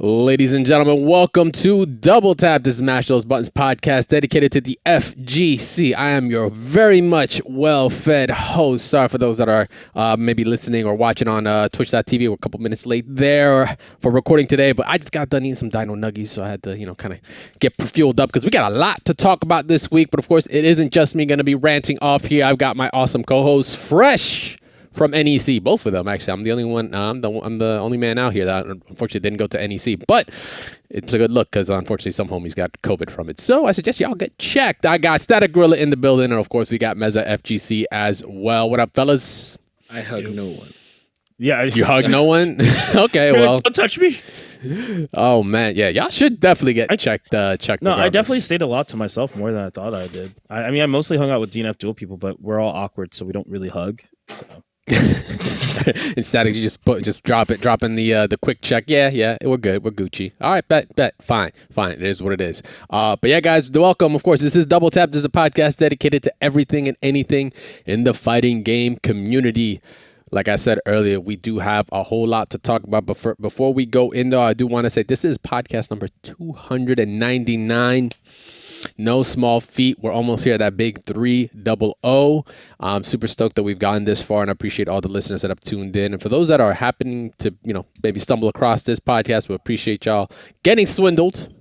Ladies and gentlemen, welcome to Double Tap to Smash Those Buttons podcast dedicated to the FGC. I am your very much well-fed host. Sorry for those that are maybe listening or watching on twitch.tv. We're a couple minutes late there for recording today, but I just got done eating some Dino Nuggies, so I had to, kind of get fueled up because we got a lot to talk about this week. But of course, it isn't just me going to be ranting off here. I've got my awesome co-host, Fresh from NEC, both of them actually. I'm the only one. I'm the only man out here that unfortunately didn't go to NEC, but it's a good look because unfortunately some homies got COVID from it. So I suggest y'all get checked. I got Static Gorilla in the building, and of course we got Mezza FGC as well. What up, fellas? I hug no one. Yeah, you hug no one. Okay, well, don't touch me. Oh man, yeah, y'all should definitely get checked. No, regardless. I definitely stayed a lot to myself more than I thought I did. I mean, I mostly hung out with DNF dual people, but we're all awkward, so we don't really hug. So. In Static, you just drop in the quick check. Yeah, we're good, we're Gucci. All right, bet, fine. It is what it is. But yeah, guys, welcome. Of course, this is Double Tap. This is a podcast dedicated to everything and anything in the fighting game community. Like I said earlier, we do have a whole lot to talk about. But before we go in there, I do want to say this is podcast number 299. No small feat. We're almost here at that big 300. I'm super stoked that we've gotten this far, and I appreciate all the listeners that have tuned in. And for those that are happening to, maybe stumble across this podcast, we appreciate y'all getting swindled,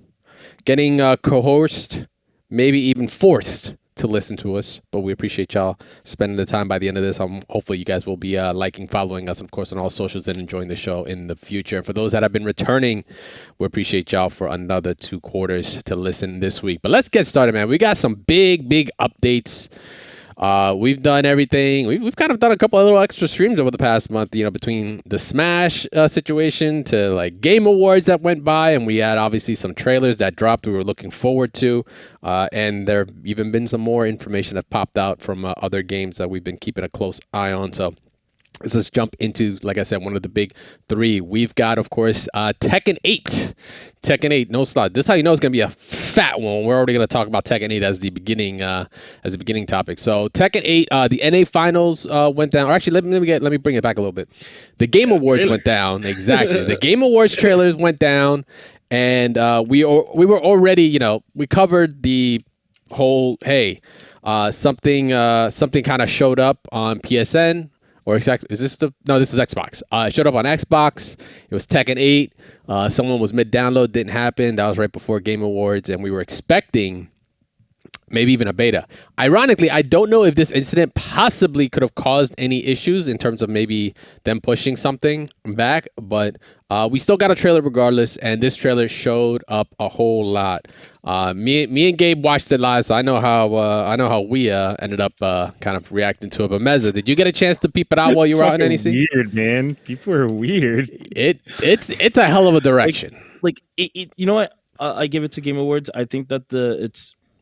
getting coerced, maybe even forced to listen to us, but we appreciate y'all spending the time by the end of this. Hopefully you guys will be liking, following us, of course, on all socials and enjoying the show in the future. And for those that have been returning, we appreciate y'all for another 2 quarters to listen this week. But let's get started, man. We got some big updates. We've done everything. We've kind of done a couple of little extra streams over the past month, between the Smash situation to like Game Awards that went by, and we had obviously some trailers that dropped we were looking forward to, and there have even been some more information that popped out from other games that we've been keeping a close eye on. So let's just jump into, like I said, one of the big 3. We've got, of course, Tekken 8. Tekken 8, no slot. This is how you know it's going to be a fat one. We're already going to talk about Tekken 8 as the beginning topic. So Tekken 8, the NA finals went down. Or actually, let me bring it back a little bit. The Game Awards went down. Exactly. The Game Awards trailers went down, and we were already, we covered the whole, hey, something kind of showed up on PSN. Or exactly, this is Xbox. It showed up on Xbox. It was Tekken 8. Someone was mid-download, didn't happen. That was right before Game Awards, and we were expecting maybe even a beta. Ironically, I don't know if this incident possibly could have caused any issues in terms of maybe them pushing something back, but we still got a trailer regardless, and this trailer showed up a whole lot. Me and Gabe watched it live, so I know how we ended up kind of reacting to it. But Mezza, did you get a chance to peep it out while you were out in NEC? Weird, man. People are weird. It's a hell of a direction. You know what? I give it to Game Awards. I think that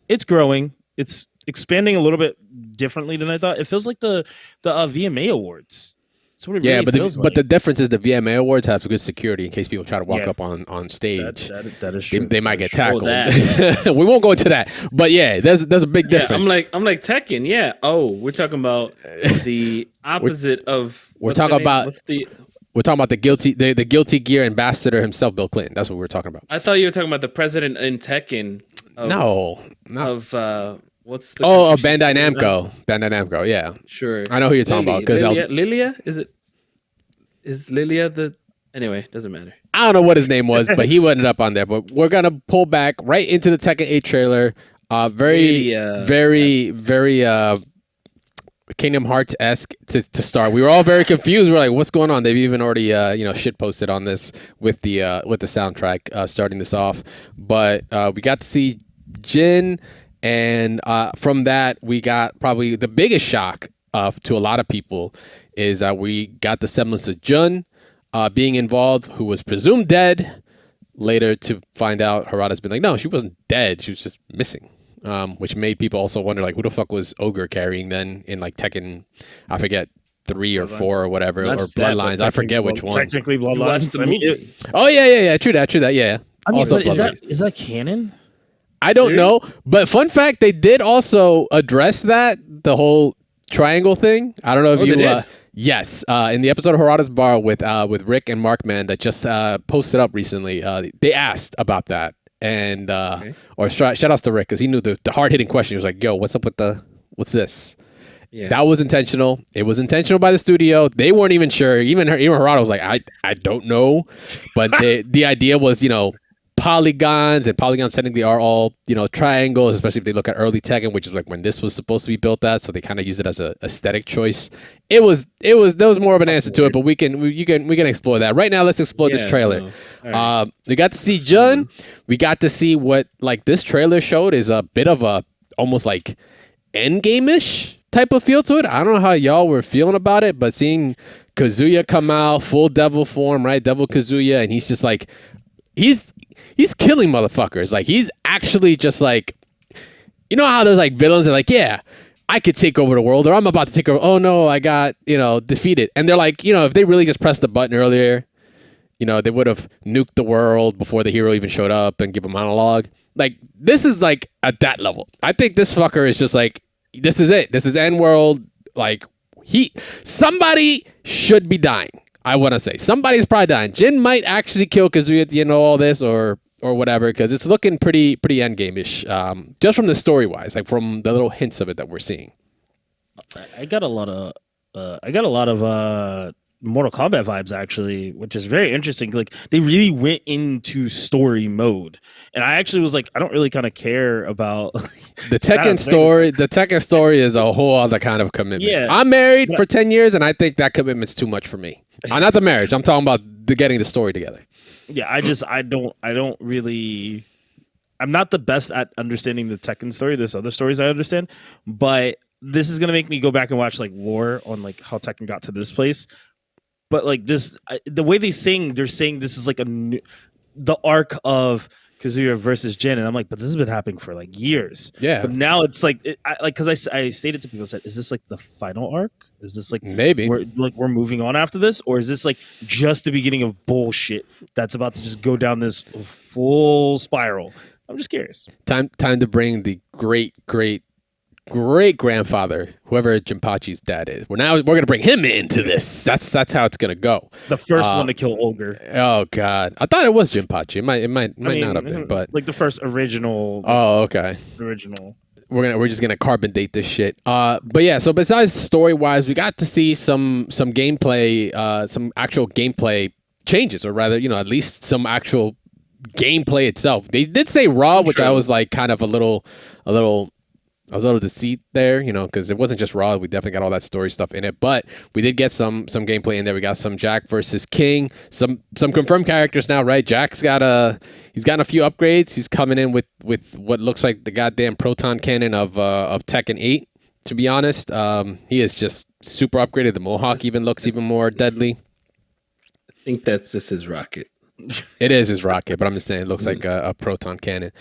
it's growing. It's expanding a little bit differently than I thought. It feels like the VMA Awards. That's what it really feels like. But the difference is the VMA Awards have good security in case people try to walk up on stage. That is true. They might get tackled. We won't go into that. But yeah, there's a big difference. I'm like Tekken. Yeah. Oh, we're talking about the opposite of. We're talking about the Guilty Gear ambassador himself, Bill Clinton. That's what we're talking about. I thought you were talking about the president in Tekken. No. What's the Bandai Namco. Bandai Namco, yeah. Sure. I know who you're talking about. Lilia? Is Lilia the... Anyway, doesn't matter. I don't know what his name was, but he ended up on there. But we're going to pull back right into the Tekken 8 trailer. Very Kingdom Hearts-esque to start. We were all very confused. We're like, what's going on? They've even already shit posted on this with the soundtrack starting this off. But we got to see Jin, and from that we got probably the biggest shock to a lot of people is that we got the semblance of Jun being involved, who was presumed dead. Later to find out, Harada's been like, no, she wasn't dead. She was just missing. Which made people also wonder, like, who the fuck was Ogre carrying then in like Tekken? I forget 3 or 4 or whatever, or Bloodlines. I forget which one. Technically, Bloodlines. Oh yeah. True that. Yeah. I mean, also, is that canon? I don't know, but fun fact, they did also address the whole triangle thing. I don't know if Yes, in the episode of Harada's Bar with Rick and Markman that just posted up recently, they asked about that, and shout outs to Rick because he knew the hard hitting question. He was like, "Yo, what's up with what's this?" Yeah. That was intentional. It was intentional by the studio. They weren't even sure. Even Harada was like, "I don't know," but the idea was, polygons, and polygons technically are all, triangles, especially if they look at early Tekken, which is like when this was supposed to be built at, so they kind of use it as a aesthetic choice. There was more of an answer to it, but we can explore that. Right now, let's explore this trailer. No. Right. We got to see Jun. We got to see what this trailer showed is a bit of a almost like endgame-ish type of feel to it. I don't know how y'all were feeling about it, but seeing Kazuya come out full devil form, right? Devil Kazuya, and he's just like He's killing motherfuckers. Like, he's actually just like, how there's like villains that are like, yeah, I could take over the world, or I'm about to take over. Oh no, I got, defeated. And they're like, if they really just pressed the button earlier, they would have nuked the world before the hero even showed up and give a monologue. Like, this is like at that level. I think this fucker is just like, this is it. This is end world. Like, somebody should be dying. I want to say somebody's probably dying. Jin might actually kill Kazuya at the end of all this, or whatever, because it's looking pretty endgame-ish, just from the story wise, like from the little hints of it that we're seeing. I got a lot of Mortal Kombat vibes actually, which is very interesting. Like, they really went into story mode, and I actually was like, I don't really kind of care about the Tekken story. The Tekken story is a whole other kind of commitment. Yeah, I'm married for 10 years, and I think that commitment's too much for me. Not the marriage. I'm talking about getting the story together. Yeah, I don't really. I'm not the best at understanding the Tekken story. There's other stories I understand, but this is gonna make me go back and watch like lore on like how Tekken got to this place. But like this, the way they're saying this is like the arc of Kazuya versus Jin, and I'm like, but this has been happening for like years. Yeah. But now it's like, because I stated to people, said, is this like the final arc? Is this like maybe we're moving on after this, or is this like just the beginning of bullshit that's about to just go down this full spiral? I'm just curious. Time to bring the great grandfather, whoever Jinpachi's dad is. We're gonna bring him into this. That's how it's gonna go. The first one to kill Ogre. Oh God, I thought it was Jinpachi. It might not have been, but like the first original. Oh, okay. Original. We're just gonna carbon date this shit. But yeah. So besides story wise, we got to see some gameplay, some actual gameplay changes, or rather, at least some actual gameplay itself. They did say raw, which I was like kind of a little deceit there, because it wasn't just raw. We definitely got all that story stuff in it, but we did get some gameplay in there. We got some Jack versus King, some confirmed characters now, right? Jack's he's gotten a few upgrades. He's coming in with what looks like the goddamn proton cannon of Tekken 8. To be honest, he is just super upgraded. The Mohawk even looks even more deadly. I think that's just his rocket. It is his rocket, but I'm just saying it looks like a proton cannon.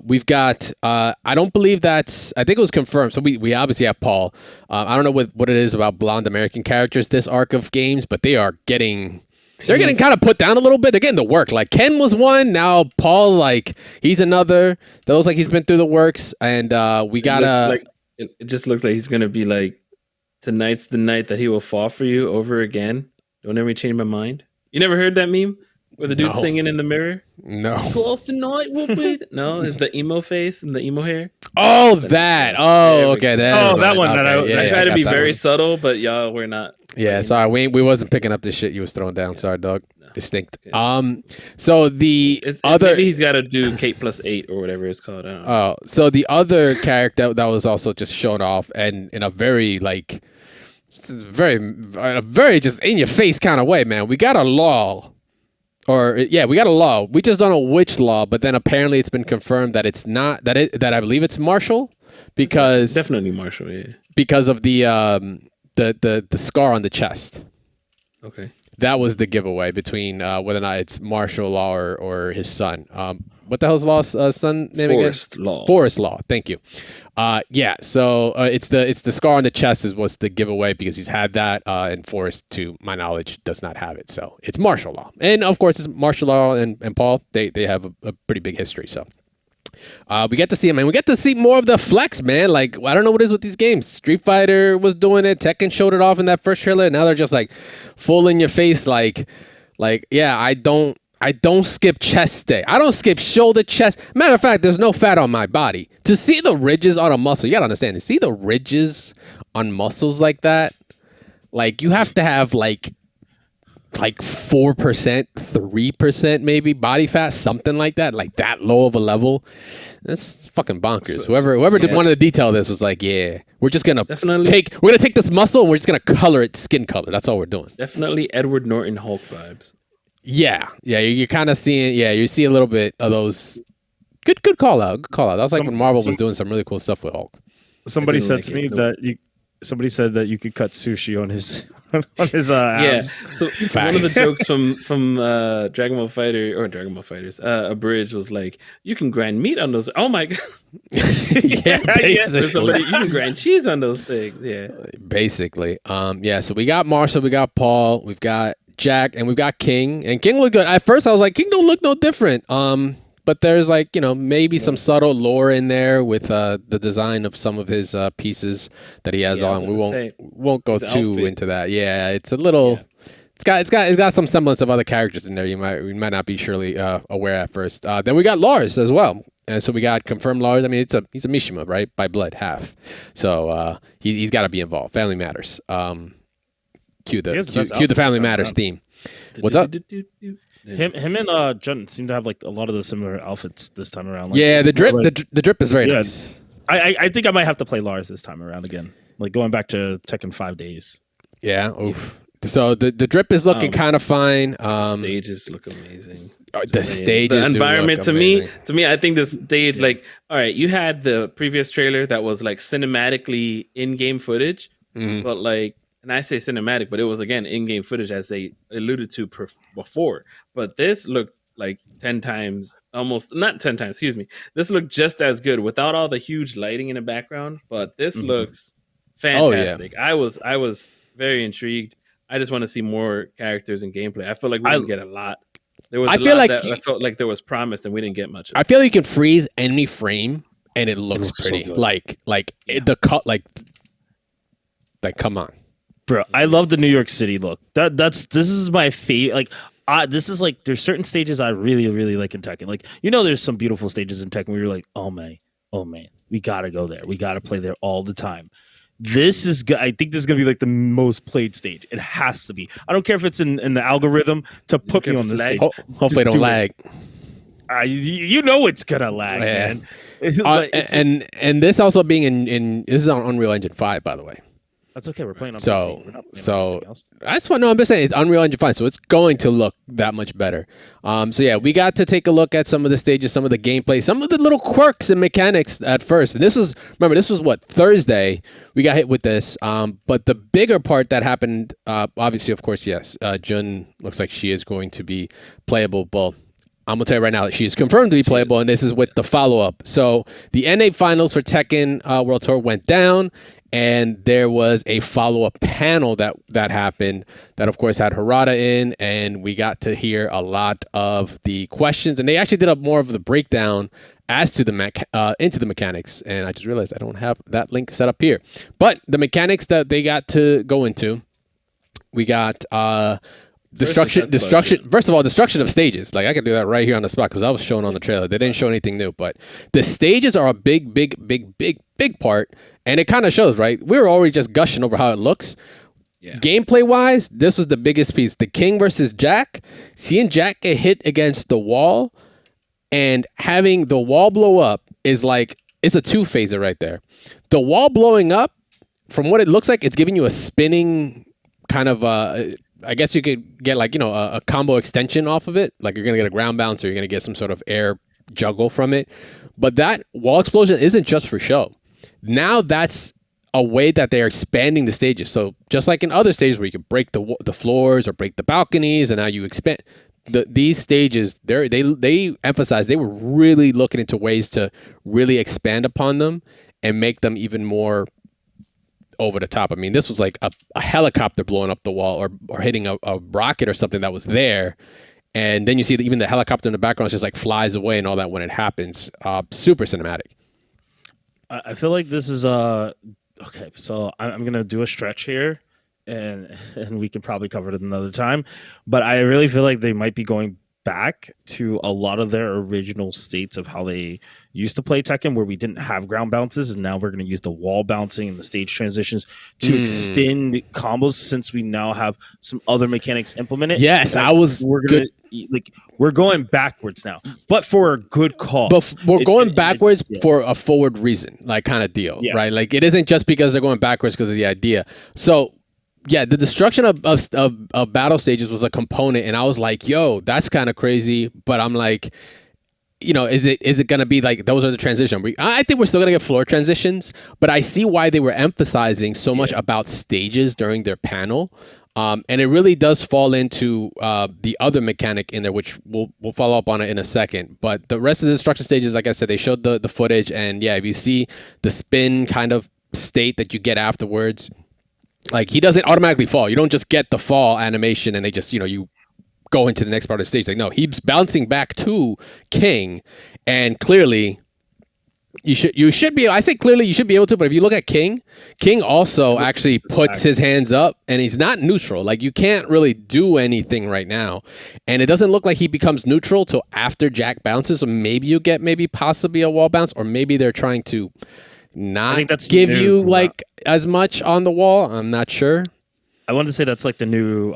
We've got, I don't believe I think it was confirmed. So we obviously have Paul. I don't know what it is about blonde American characters this arc of games, but they're getting kind of put down a little bit. They're getting the work. Like Ken was one, now Paul, like he's another. That looks like he's been through the works, and we got it just looks like he's gonna be like, tonight's the night that he will fall for you over again. Don't ever change my mind. You never heard that meme? Where the dude's singing in the mirror? No. Close tonight will be. No, it's the emo face and the emo hair. Oh, that. Oh, okay. That one. Okay, I try to be very subtle, but y'all, we're not. Yeah, sorry. We wasn't picking up the shit you was throwing down. Sorry, dog. Distinct. Okay. So the other. Maybe he's got to do Kate plus 8 or whatever it's called. I don't know. Oh, so the other character that was also just shown off, and in a very like, very just in your face kind of way, man. We got a law. We got a law. We just don't know which law, but then apparently it's been confirmed that it's not that I believe it's martial, because it's definitely martial, yeah. Because of the scar on the chest. Okay. That was the giveaway between whether or not it's martial law or his son. What the hell's Law's son name again? Forest Law. Thank you. So it's the scar on the chest was the giveaway, because he's had that, and Forest, to my knowledge, does not have it. So it's martial law, and of course it's martial law and Paul. They have a pretty big history. So We get to see him, man. We get to see more of the flex, man. Like, I don't know what it is with these games. Street Fighter was doing it. Tekken showed it off in that first trailer. Now they're just like full in your face. Like, yeah, I don't skip chest day. I don't skip shoulder, chest. Matter of fact, there's no fat on my body. To see the ridges on a muscle, you gotta understand. To see the ridges on muscles like that, like you have to have like 4%, 3% maybe body fat, something like that low of a level. That's fucking bonkers. Whoever wanted to detail this was like, yeah, we're just gonna take this muscle and we're just gonna color it skin color. That's all we're doing. Definitely Edward Norton Hulk vibes. Yeah, you're kind of seeing. Yeah, you see a little bit of those. Good call out. That was like when Marvel was doing some really cool stuff with Hulk. Somebody said to me that somebody said that you could cut sushi on his abs. Yeah. So one of the jokes from Dragon Ball Fighters, Abridged was like, you can grind meat on those. Oh my god. Yeah, basically. You can grind cheese on those things. Yeah. Basically. Yeah. So we got Marshall, we got Paul, we've got Jack, and we've got King. And King looked good. At first, I was like, King don't look no different. But there's like, maybe some subtle lore in there with the design of some of his pieces that he has on. We won't go too outfit into that. Yeah, it's a little. Yeah. It's got some semblance of other characters in there. We might not be surely aware at first. Then we got Lars as well, and so we got confirmed Lars. I mean, he's a Mishima, right, by blood half. So he's got to be involved. Family matters. Cue the Family Matters theme. What's up? Him and Jun seem to have like a lot of the similar outfits this time around. Like, yeah, the drip is very nice. I think I might have to play Lars this time around again. Like going back to Tekken 5 days. Yeah. Oof. So the drip is looking kind of fine. The stages look amazing. The environment to me, I think this stage, like, all right, you had the previous trailer that was like cinematically in-game footage, but like. And I say cinematic, but it was, again, in-game footage, as they alluded to before. But this looked like 10 times, almost, not 10 times, excuse me. This looked just as good without all the huge lighting in the background. But this looks fantastic. Oh, yeah. I was very intrigued. I just want to see more characters and gameplay. I feel like we didn't get a lot. There was I felt like there was promise, and we didn't get much of it. I feel like you can freeze any frame, and it looks pretty. So the cut, like, come on. Bro, I love the New York City look. This is my favorite. Like, this is like, there's certain stages I really, really like in Tekken. Like, there's some beautiful stages in Tekken where you're like, oh man, we gotta go there. We gotta play there all the time. I think this is gonna be like the most played stage. It has to be. I don't care if it's in the algorithm to put me on this stage. Hopefully, don't lag. It's gonna lag, man. And this also being in this is on Unreal Engine 5, by the way. That's okay. We're playing on PC. So that's fun. No, I'm just saying it's Unreal Engine 5, so it's going to look that much better. So yeah, we got to take a look at some of the stages, some of the gameplay, some of the little quirks and mechanics at first. And this was what, Thursday we got hit with this. But the bigger part that happened, obviously, of course, yes, Jun looks like she is going to be playable. Well, I'm going to tell you right now that she is confirmed to be playable, and this is with the follow-up. So the NA finals for Tekken World Tour went down, and there was a follow-up panel that happened that, of course, had Harada in, and we got to hear a lot of the questions. And they actually did more of the breakdown as to into the mechanics. And I just realized I don't have that link set up here. But the mechanics that they got to go into, we got destruction. First of all, destruction of stages. Like, I could do that right here on the spot because I was showing on the trailer. They didn't show anything new, but the stages are a big part. And it kind of shows, right? We were already just gushing over how it looks. Yeah. Gameplay wise, this was the biggest piece. The King versus Jack. Seeing Jack get hit against the wall and having the wall blow up is like, it's a two-phaser right there. The wall blowing up, from what it looks like, it's giving you a spinning kind of, I guess you could get like, a combo extension off of it. Like, you're going to get a ground bounce, or you're going to get some sort of air juggle from it. But that wall explosion isn't just for show. Now that's a way that they're expanding the stages. So just like in other stages where you could break the floors or break the balconies, and now you expand these stages, they emphasize they were really looking into ways to really expand upon them and make them even more over the top. I mean, this was like a helicopter blowing up the wall or hitting a rocket or something that was there. And then you see that even the helicopter in the background just like flies away and all that when it happens. Super cinematic. I feel like this is okay. So I'm gonna do a stretch here, and we can probably cover it another time. But I really feel like they might be going back to a lot of their original states of how they used to play Tekken, where we didn't have ground bounces, and now we're going to use the wall bouncing and the stage transitions to extend combos, since we now have some other mechanics implemented. Yes, we're going backwards now, but for a good cause. But we're going backwards for a forward reason, like kind of deal, right? Like it isn't just because they're going backwards because of the idea. So yeah, the destruction of battle stages was a component, and I was like, yo, that's kind of crazy. But I'm like, you know, is it going to be like those are the transitions? I think we're still going to get floor transitions, but I see why they were emphasizing so much about stages during their panel. And it really does fall into the other mechanic in there, which we'll follow up on it in a second. But the rest of the destruction stages, like I said, they showed the footage, and yeah, if you see the spin kind of state that you get afterwards, like he doesn't automatically fall. You don't just get the fall animation and they just, you know, you go into the next part of the stage. Like, no, he's bouncing back to King, and clearly you should be, I say clearly you should be able to, but if you look at King also actually puts his hands up and he's not neutral. Like you can't really do anything right now. And it doesn't look like he becomes neutral till after Jack bounces. So maybe you get possibly a wall bounce, or maybe they're trying to not give you like as much on the wall. I'm not sure. I wanted to say that's like the new,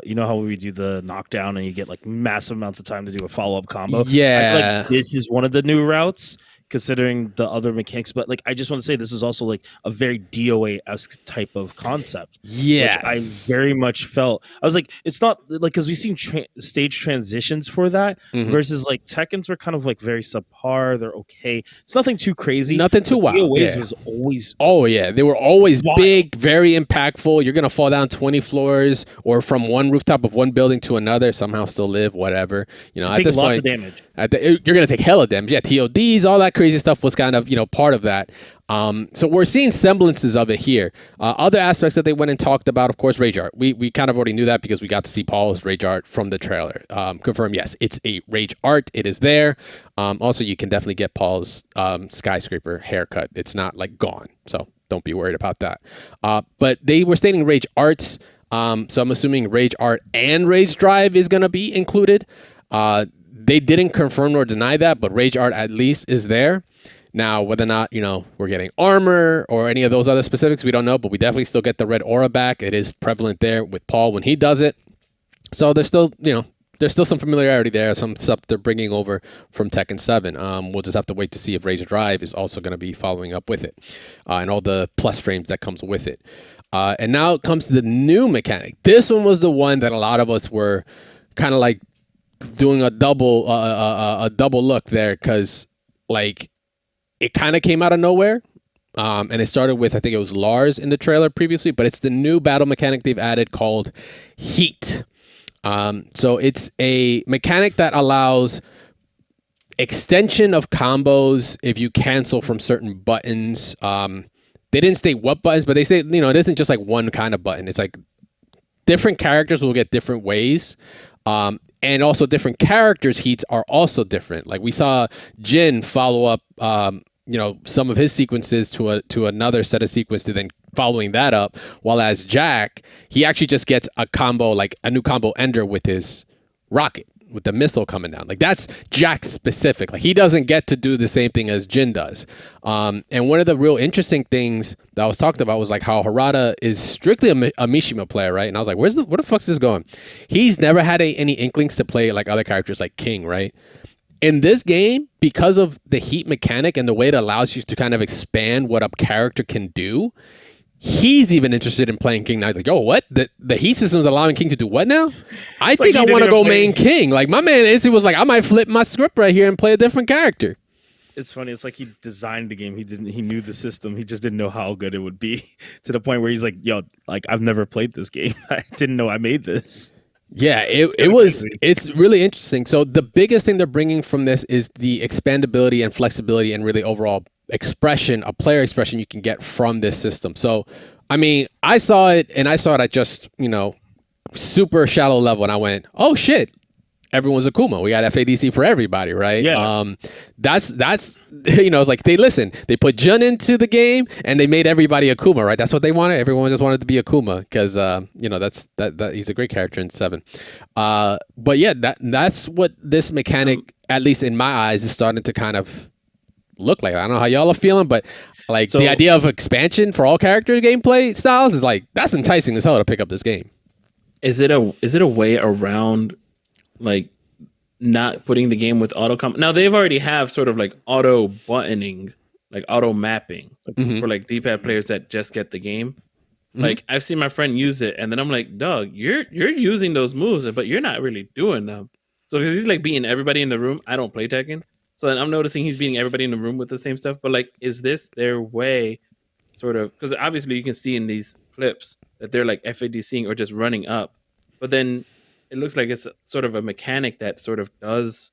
you know how we do the knockdown and you get like massive amounts of time to do a follow-up combo? Yeah. I feel like this is one of the new routes, considering the other mechanics. But like, I just want to say this is also like a very DOA-esque type of concept. Yes. Which I very much felt. I was like, it's not like, because we've seen stage transitions for that versus like Tekken's were kind of like very subpar. They're okay. It's nothing too crazy. Nothing too wild. DOAs was always. Oh, yeah. They were always big, very impactful. You're going to fall down 20 floors or from one rooftop of one building to another, somehow still live, whatever. You know, at this lots point, of damage. You're going to take hella damage. Yeah, TODs, all that crazy stuff was kind of, you know, part of that. So we're seeing semblances of it here. Other aspects that they went and talked about, of course, rage art. We kind of already knew that because we got to see Paul's rage art from the trailer. Confirm, yes, it's a rage art. It is there. Also, you can definitely get Paul's skyscraper haircut. It's not like gone, so don't be worried about that. But they were stating rage arts. So I'm assuming rage art and rage drive is going to be included. They didn't confirm nor deny that, but rage art at least is there. Now, whether or not, you know, we're getting armor or any of those other specifics, we don't know, but we definitely still get the red aura back. It is prevalent there with Paul when he does it. So there's still, you know, there's still some familiarity there, some stuff they're bringing over from Tekken 7. We'll just have to wait to see if Rage Drive is also going to be following up with it and all the plus frames that comes with it. And now it comes to the new mechanic. This one was the one that a lot of us were kind of like doing a double look there, because like it kind of came out of nowhere. And it started with, I think it was Lars in the trailer previously, but it's the new battle mechanic they've added called Heat. So it's a mechanic that allows extension of combos if you cancel from certain buttons. They didn't state what buttons, but they say, you know, it isn't just like one kind of button. It's like different characters will get different ways. And also different characters' heats are also different. Like we saw Jin follow up, you know, some of his sequences to another set of sequence to then following that up. While as Jack, he actually just gets a combo, like a new combo ender with his rocket, with the missile coming down. Like that's Jack specific. Like he doesn't get to do the same thing as Jin does. And one of the real interesting things that I was talking about was like how Harada is strictly a Mishima player, right? And I was like, where the fuck's this going? He's never had any inklings to play like other characters like King, right? In this game, because of the heat mechanic and the way it allows you to kind of expand what a character can do, he's even interested in playing King now. He's like, yo, what? The heat system's allowing King to do what now? I think I want to go main King. Like my man Izzy was like, I might flip my script right here and play a different character. It's funny. It's like he designed the game. He knew the system. He just didn't know how good it would be, to the point where he's like, yo, like I've never played this game. I didn't know I made this. Yeah, it's really interesting. So the biggest thing they're bringing from this is the expandability and flexibility and really overall expression, a player expression you can get from this system. So, I mean, I saw it at just, you know, super shallow level, and I went, oh shit, everyone's Akuma. We got FADC for everybody, right? Yeah. That's it's like they put Jun into the game and they made everybody Akuma, right? That's what they wanted. Everyone just wanted to be Akuma because that he's a great character in 7. But yeah, that's what this mechanic, at least in my eyes, is starting to kind of look like. I don't know how y'all are feeling, but like the idea of expansion for all character gameplay styles is like that's enticing as hell to pick up this game. Is it a way around like not putting the game with auto comp? Now they've already have sort of like auto buttoning, like auto mapping for like D-pad players that just get the game. Like I've seen my friend use it, and then I'm like, dog, you're using those moves, but you're not really doing them. So because he's like beating everybody in the room. I don't play Tekken, so then I'm noticing he's beating everybody in the room with the same stuff. But like, is this their way, sort of? Because obviously you can see in these clips that they're like FADCing or just running up, but then it looks like it's sort of a mechanic that sort of does.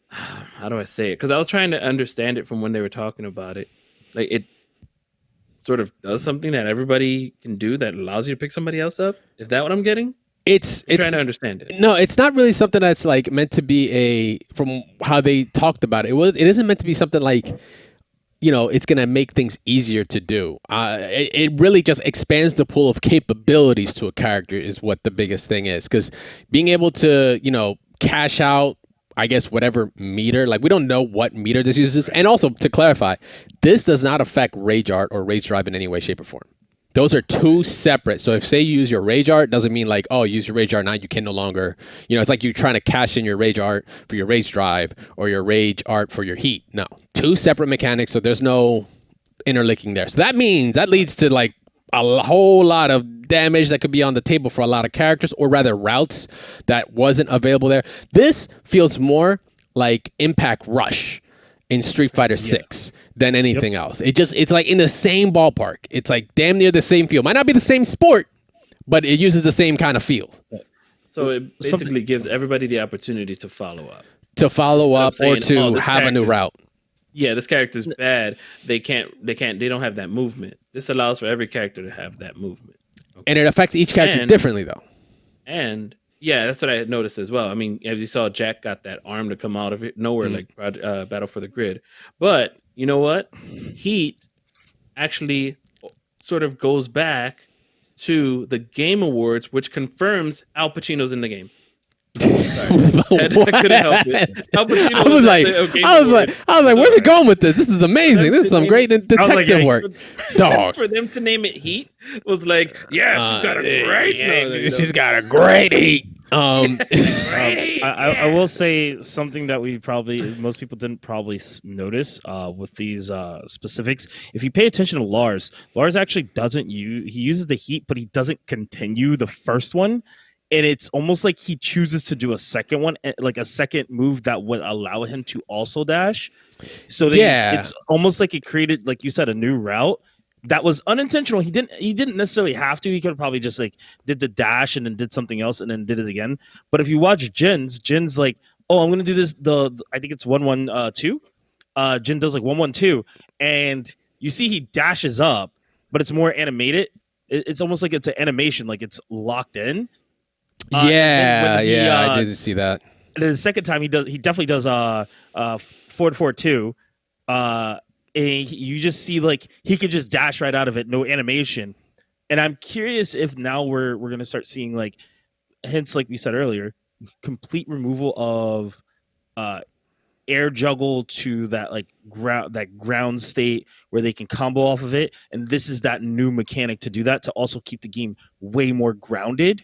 How do I say it? Because I was trying to understand it from when they were talking about it. Like it sort of does something that everybody can do that allows you to pick somebody else up. Is that what I'm getting? It's trying to understand it. No, it's not really something that's like meant to be from how they talked about it. It isn't meant to be something like, it's going to make things easier to do. It really just expands the pool of capabilities to a character is what the biggest thing is. Because being able to, cash out, I guess, whatever meter, like we don't know what meter this uses. And also to clarify, this does not affect Rage Art or Rage Drive in any way, shape, or form. Those are two separate. So if say you use your Rage Art, doesn't mean like, oh, use your Rage Art now you can no longer, it's like you're trying to cash in your Rage Art for your Rage Drive or your Rage Art for your Heat. No, two separate mechanics. So there's no interlinking there. So that leads to like a whole lot of damage that could be on the table for a lot of characters, or rather routes that wasn't available there. This feels more like Impact Rush in Street Fighter 6 than anything else. It's like in the same ballpark. It's like damn near the same feel. Might not be the same sport, but it uses the same kind of feel. So it basically gives everybody the opportunity to follow up. Or to have a new route. Yeah, this character's bad. They don't have that movement. This allows for every character to have that movement. Okay. And it affects each character differently though. And yeah, that's what I had noticed as well. I mean, as you saw, Jack got that arm to come out of it nowhere, like Battle for the Grid. But you know what? Heat actually sort of goes back to the Game Awards, which confirms Al Pacino's in the game. Sorry. I couldn't help it. Al Pacino I was like, where's it going with this? This is amazing. This is some great detective work. Dog. For them to name it Heat was like, yeah, she's got a great. She's got a great heat. I will say something that most people didn't probably notice with these specifics. If you pay attention to Lars actually he uses the heat, but he doesn't continue the first one. And it's almost like he chooses to do a second one, like a second move that would allow him to also dash. So it's almost like it created, like you said, a new route that was unintentional. He didn't necessarily have to. He could have probably just like did the dash and then did something else and then did it again. But if you watch Jin's like, oh, I'm gonna do this. I think it's 1-1-2. Jin does like 1-1-2, and you see he dashes up, but it's more animated. It's almost like it's an animation, like it's locked in. I didn't see that. The second time he definitely does 4-4-2. And you just see like he could just dash right out of it, no animation. And I'm curious if now we're gonna start seeing like hints, like we said earlier, complete removal of air juggle to that like ground state where they can combo off of it. And this is that new mechanic to do that, to also keep the game way more grounded.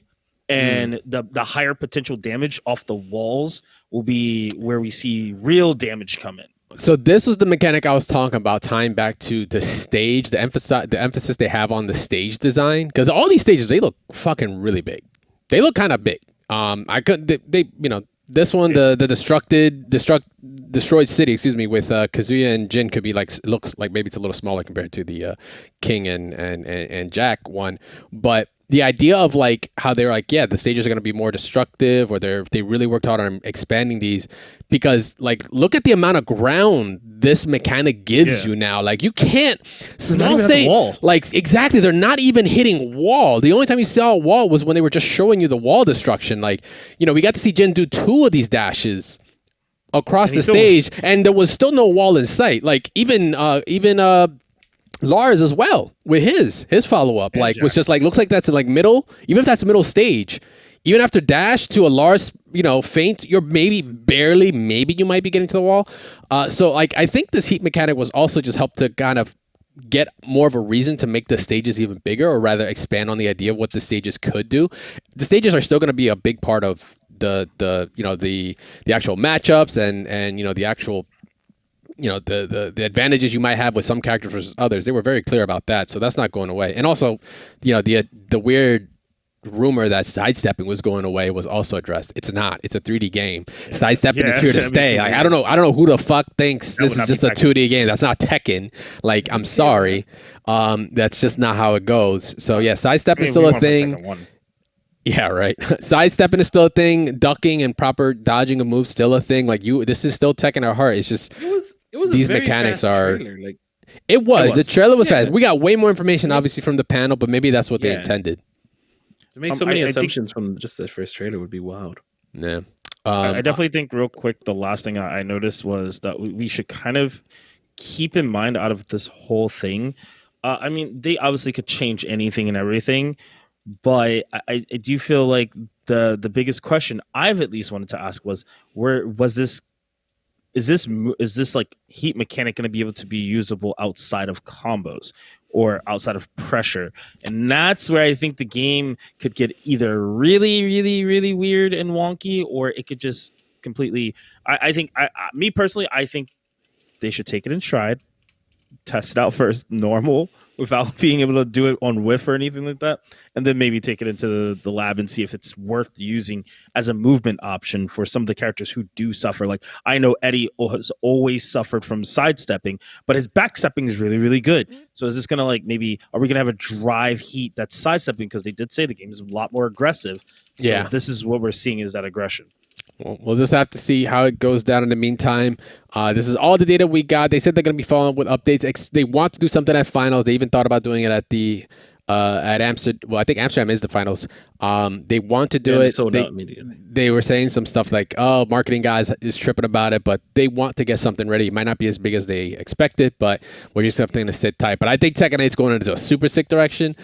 And the higher potential damage off the walls will be where we see real damage come in. So this was the mechanic I was talking about, tying back to the stage, the emphasis they have on the stage design. Because all these stages, they look fucking really big. They look kind of big. This one, the destroyed city, with Kazuya and Jin could be like, looks like maybe it's a little smaller compared to the King and Jack one, but the idea of like how they're like, yeah, the stages are going to be more destructive, or they really worked hard on expanding these, because like look at the amount of ground this mechanic gives you now. Like you can't small stage, like exactly, they're not even hitting wall. The only time you saw a wall was when they were just showing you the wall destruction. Like, you know, we got to see Jin do 2 of these dashes across the stage, and there was still no wall in sight. Like even Lars as well with his follow-up, like was just like, looks like that's in like middle, even if that's middle stage, even after dash to a Lars, you know, feint, you're maybe you might be getting to the wall. So like I think this heat mechanic was also just helped to kind of get more of a reason to make the stages even bigger, or rather expand on the idea of what the stages could do. The stages are still going to be a big part of the you know, the actual matchups and you know, the actual, you know, the advantages you might have with some characters versus others. They were very clear about that, so that's not going away. And also, you know, the weird rumor that sidestepping was going away was also addressed. It's not. It's a 3D game. Sidestepping is here to stay. Like I don't know who the fuck thinks this is just a 2D game. That's not Tekken. Like I'm sorry, that's just not how it goes. So yeah, sidestepping is still a thing. Yeah, right. Sidestepping is still a thing. Ducking and proper dodging of moves still a thing. Like this is still Tekken at heart. It's just it was these a very mechanics fast are. trailer. Like, it was. The trailer was fast. We got way more information, obviously, from the panel, but maybe that's what they intended. To make so many assumptions from just the first trailer would be wild. Yeah. I definitely think, real quick, the last thing I noticed was that we should kind of keep in mind out of this whole thing. I mean, they obviously could change anything and everything, but I do feel like the biggest question I've at least wanted to ask was, is this like heat mechanic going to be able to be usable outside of combos or outside of pressure? And that's where I think the game could get either really, really, really weird and wonky, or it could just completely. I think me personally, I think they should take it in stride, test it out first, normal, without being able to do it on whiff or anything like that, and then maybe take it into the lab and see if it's worth using as a movement option for some of the characters who do suffer. Like I know Eddie has always suffered from sidestepping, but his backstepping is really, really good. So is this gonna like maybe are we gonna have a drive heat that's sidestepping, because they did say the game is a lot more aggressive. So this is what we're seeing, is that aggression. We'll just have to see how it goes down in the meantime. This is all the data we got. They said they're going to be following up with updates. They want to do something at finals. They even thought about doing it at Amsterdam. Well, I think Amsterdam is the finals. They want to do it. Sold out immediately. They were saying some stuff like, oh, marketing guys is tripping about it, but they want to get something ready. It might not be as big as they expected, but we're just having to sit tight. But I think Tekken 8 is going into a super sick direction.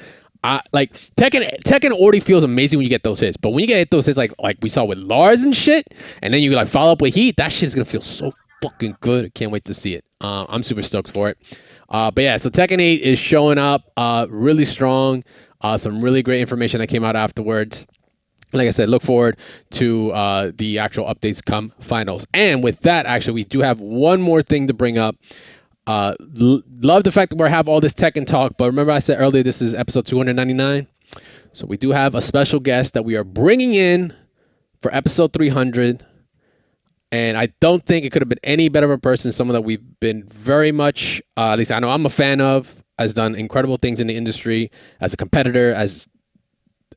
Like Tekken already feels amazing when you get those hits, but when you get those hits like we saw with Lars and shit, and then you like follow up with heat, that shit's gonna feel so fucking good. I can't wait to see it. I'm super stoked for it. But yeah, so Tekken 8 is showing up really strong. Some really great information that came out afterwards. Like I said, look forward to the actual updates come finals. And with that, actually, we do have one more thing to bring up. Love the fact that we have all this Tekken talk, but remember I said earlier this is episode 299, so we do have a special guest that we are bringing in for episode 300, and I don't think it could have been any better of a person, someone that we've been very much, at least I know I'm a fan of, has done incredible things in the industry, as a competitor, as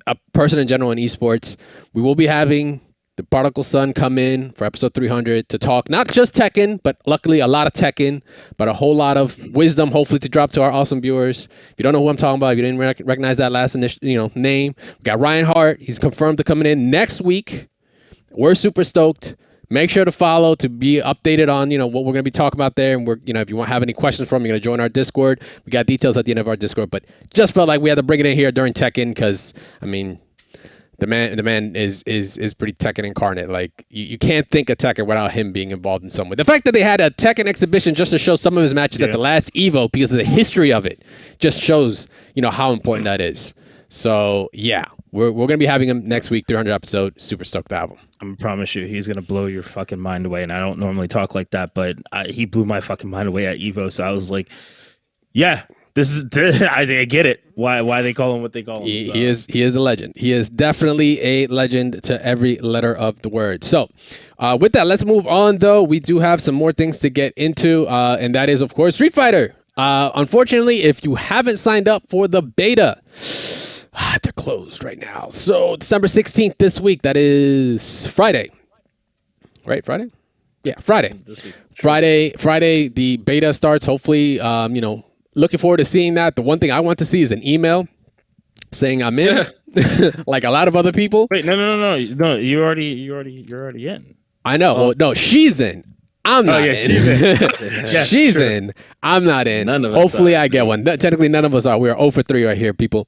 a person in general in esports. We will be having the prodigal son come in for episode 300 to talk not just Tekken, but luckily a lot of Tekken, but a whole lot of wisdom, hopefully to drop to our awesome viewers. If you don't know who I'm talking about, if you didn't recognize that last name, we got Ryan Hart. He's confirmed to coming in next week. We're super stoked. Make sure to follow to be updated on what we're going to be talking about there. And we're if you have any questions from, you're going to join our Discord. We got details at the end of our Discord, but just felt like we had to bring it in here during Tekken because the man is pretty Tekken incarnate. Like you can't think of Tekken without him being involved in some way. The fact that they had a Tekken exhibition just to show some of his matches at the last Evo because of the history of it just shows how important that is. So yeah, we're gonna be having him next week, 300 episode. Super stoked to have him. I promise you, he's gonna blow your fucking mind away. And I don't normally talk like that, but he blew my fucking mind away at Evo. So I was like, yeah. I get it. Why they call him what they call him. He is a legend. He is definitely a legend to every letter of the word. So with that, let's move on though. We do have some more things to get into, and that is of course Street Fighter. Unfortunately, if you haven't signed up for the beta, They're closed right now. So December 16th this week. That is Friday. Right? Friday? Yeah, Friday. This week. Friday, the beta starts. Hopefully, looking forward to seeing that. The one thing I want to see is an email saying I'm in, like a lot of other people. Wait, no. You're already in. I know. Well, no, she's in. I'm not in. she's in. Yeah, she's sure. in. I'm not in. None of us Hopefully, are. I get one. Technically, none of us are. We are 0 for 3 right here, people.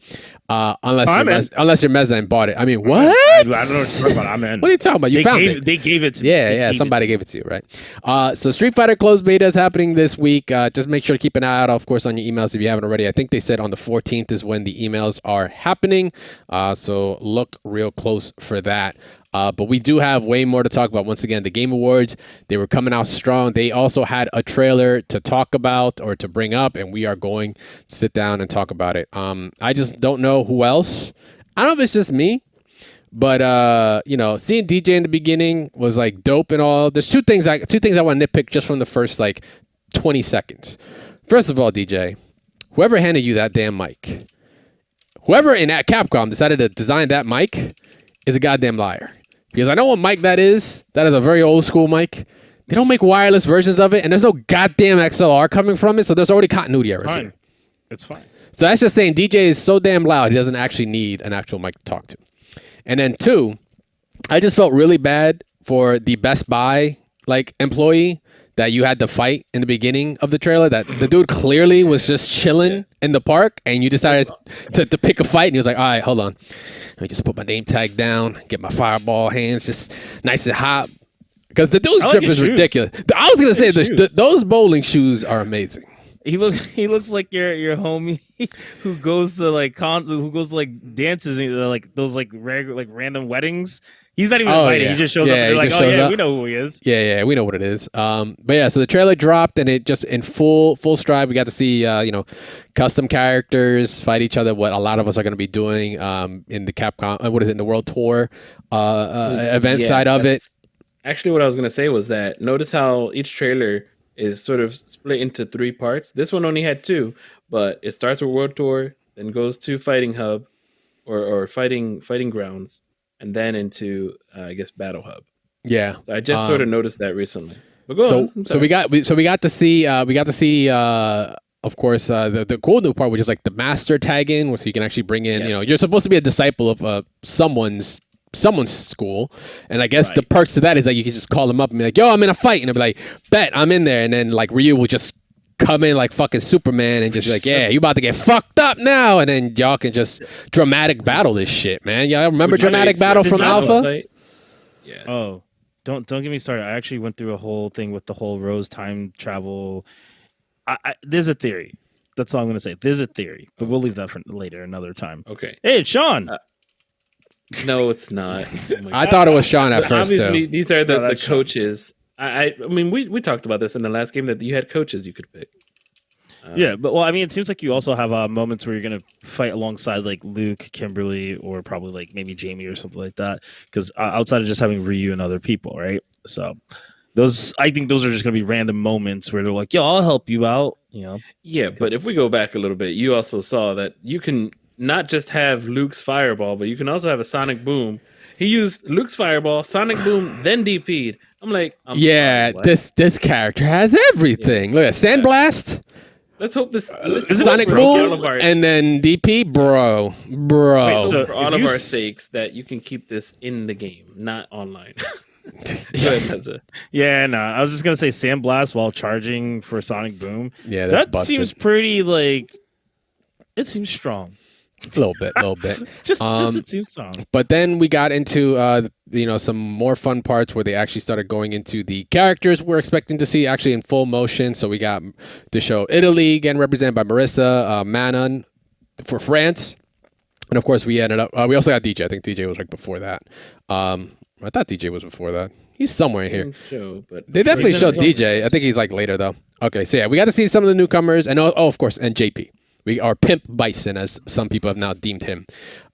Unless you're Mezza and bought it. I mean, what? I don't know what you're talking about. I'm in. What are you talking about? You found it. They gave it to me. Yeah, somebody gave it to you, right? So Street Fighter closed beta is happening this week. Just make sure to keep an eye out, of course, on your emails if you haven't already. I think they said on the 14th is when the emails are happening. So look real close for that. But we do have way more to talk about. Once again, the Game Awards, they were coming out strong. They also had a trailer to talk about or to bring up, and we are going to sit down and talk about it. I just don't know who else. I don't know if it's just me, but seeing DJ in the beginning was like dope and all. There's two things I want to nitpick just from the first like 20 seconds. First of all, DJ, whoever handed you that damn mic, whoever in at Capcom decided to design that mic is a goddamn liar. Because I know what mic that is. That is a very old school mic. They don't make wireless versions of it, and there's no goddamn XLR coming from it, so there's already continuity errors here. It's fine. So that's just saying DJ is so damn loud, he doesn't actually need an actual mic to talk to. And then 2, I just felt really bad for the Best Buy employee that you had to fight in the beginning of the trailer. That the dude clearly was just chilling in the park, and you decided to pick a fight, and he was like, all right, hold on. Let me just put my name tag down, get my fireball hands just nice and hot. Because the dude's drip is ridiculous. I was going to say, those bowling shoes are amazing. He looks like your homie who goes to dances and those random weddings. He's not even invited. Yeah. He just shows up and they're like, we know who he is. Yeah, we know what it is. But yeah, so the trailer dropped and it just in full stride. We got to see custom characters fight each other. What a lot of us are going to be doing in the Capcom, in the World Tour event side of it. Actually, what I was going to say was that notice how each trailer is sort of split into 3 parts. This one only had 2, but it starts with World Tour, then goes to Fighting Hub or Fighting Grounds, and then into I guess Battle Hub. Yeah, so I just sort of noticed that recently. But go on. So we got to see of course the cool new part, which is like the master tag in, so you can actually bring in you're supposed to be a disciple of someone's school, and I guess the perks to that is that you can just call them up and be like, yo, I'm in a fight, and they'll be like, bet, I'm in there, and then like Ryu will just come in like fucking Superman and just be like, yeah, you about to get fucked up now, and then y'all can just dramatic battle this shit, man. Y'all remember dramatic battle from Alpha? Yeah. Oh, don't get me started. I actually went through a whole thing with the whole Rose time travel. There's a theory. That's all I'm gonna say. There's a theory, but we'll leave that for later, another time. Okay. Hey, it's Sean. No, it's not. I thought it was Sean at first. Obviously, too. these are the coaches. I mean, we talked about this in the last game that you had coaches you could pick. Yeah, but well, I mean, it seems like you also have moments where you're gonna fight alongside like Luke, Kimberly, or probably like maybe Jamie or something like that. Because outside of just having Ryu and other people, right? So I think those are just gonna be random moments where they're like, "Yo, I'll help you out," Yeah, but if we go back a little bit, you also saw that you can not just have Luke's fireball, but you can also have a sonic boom. He used Luke's fireball, sonic boom, then DP'd. I'm like, sorry, this character has everything. Look at Sandblast. Let's hope this sonic boom and then DP, bro. Wait, so for all of our sakes, that you can keep this in the game, not online. Go ahead, Mezza. Yeah, no, I was just gonna say Sandblast while charging for sonic boom. Yeah, that seems pretty it seems strong. A little bit. just it seems strong. But then we got into some more fun parts where they actually started going into the characters we're expecting to see actually in full motion. So we got to show Italy again, represented by Marissa, Manon for France, and of course we ended up. We also got DJ. I think DJ was right before that. I thought DJ was before that. He's somewhere in here. They definitely showed DJ. I think he's like later though. Okay, so yeah, we got to see some of the newcomers, and of course, and JP. We are Pimp Bison, as some people have now deemed him.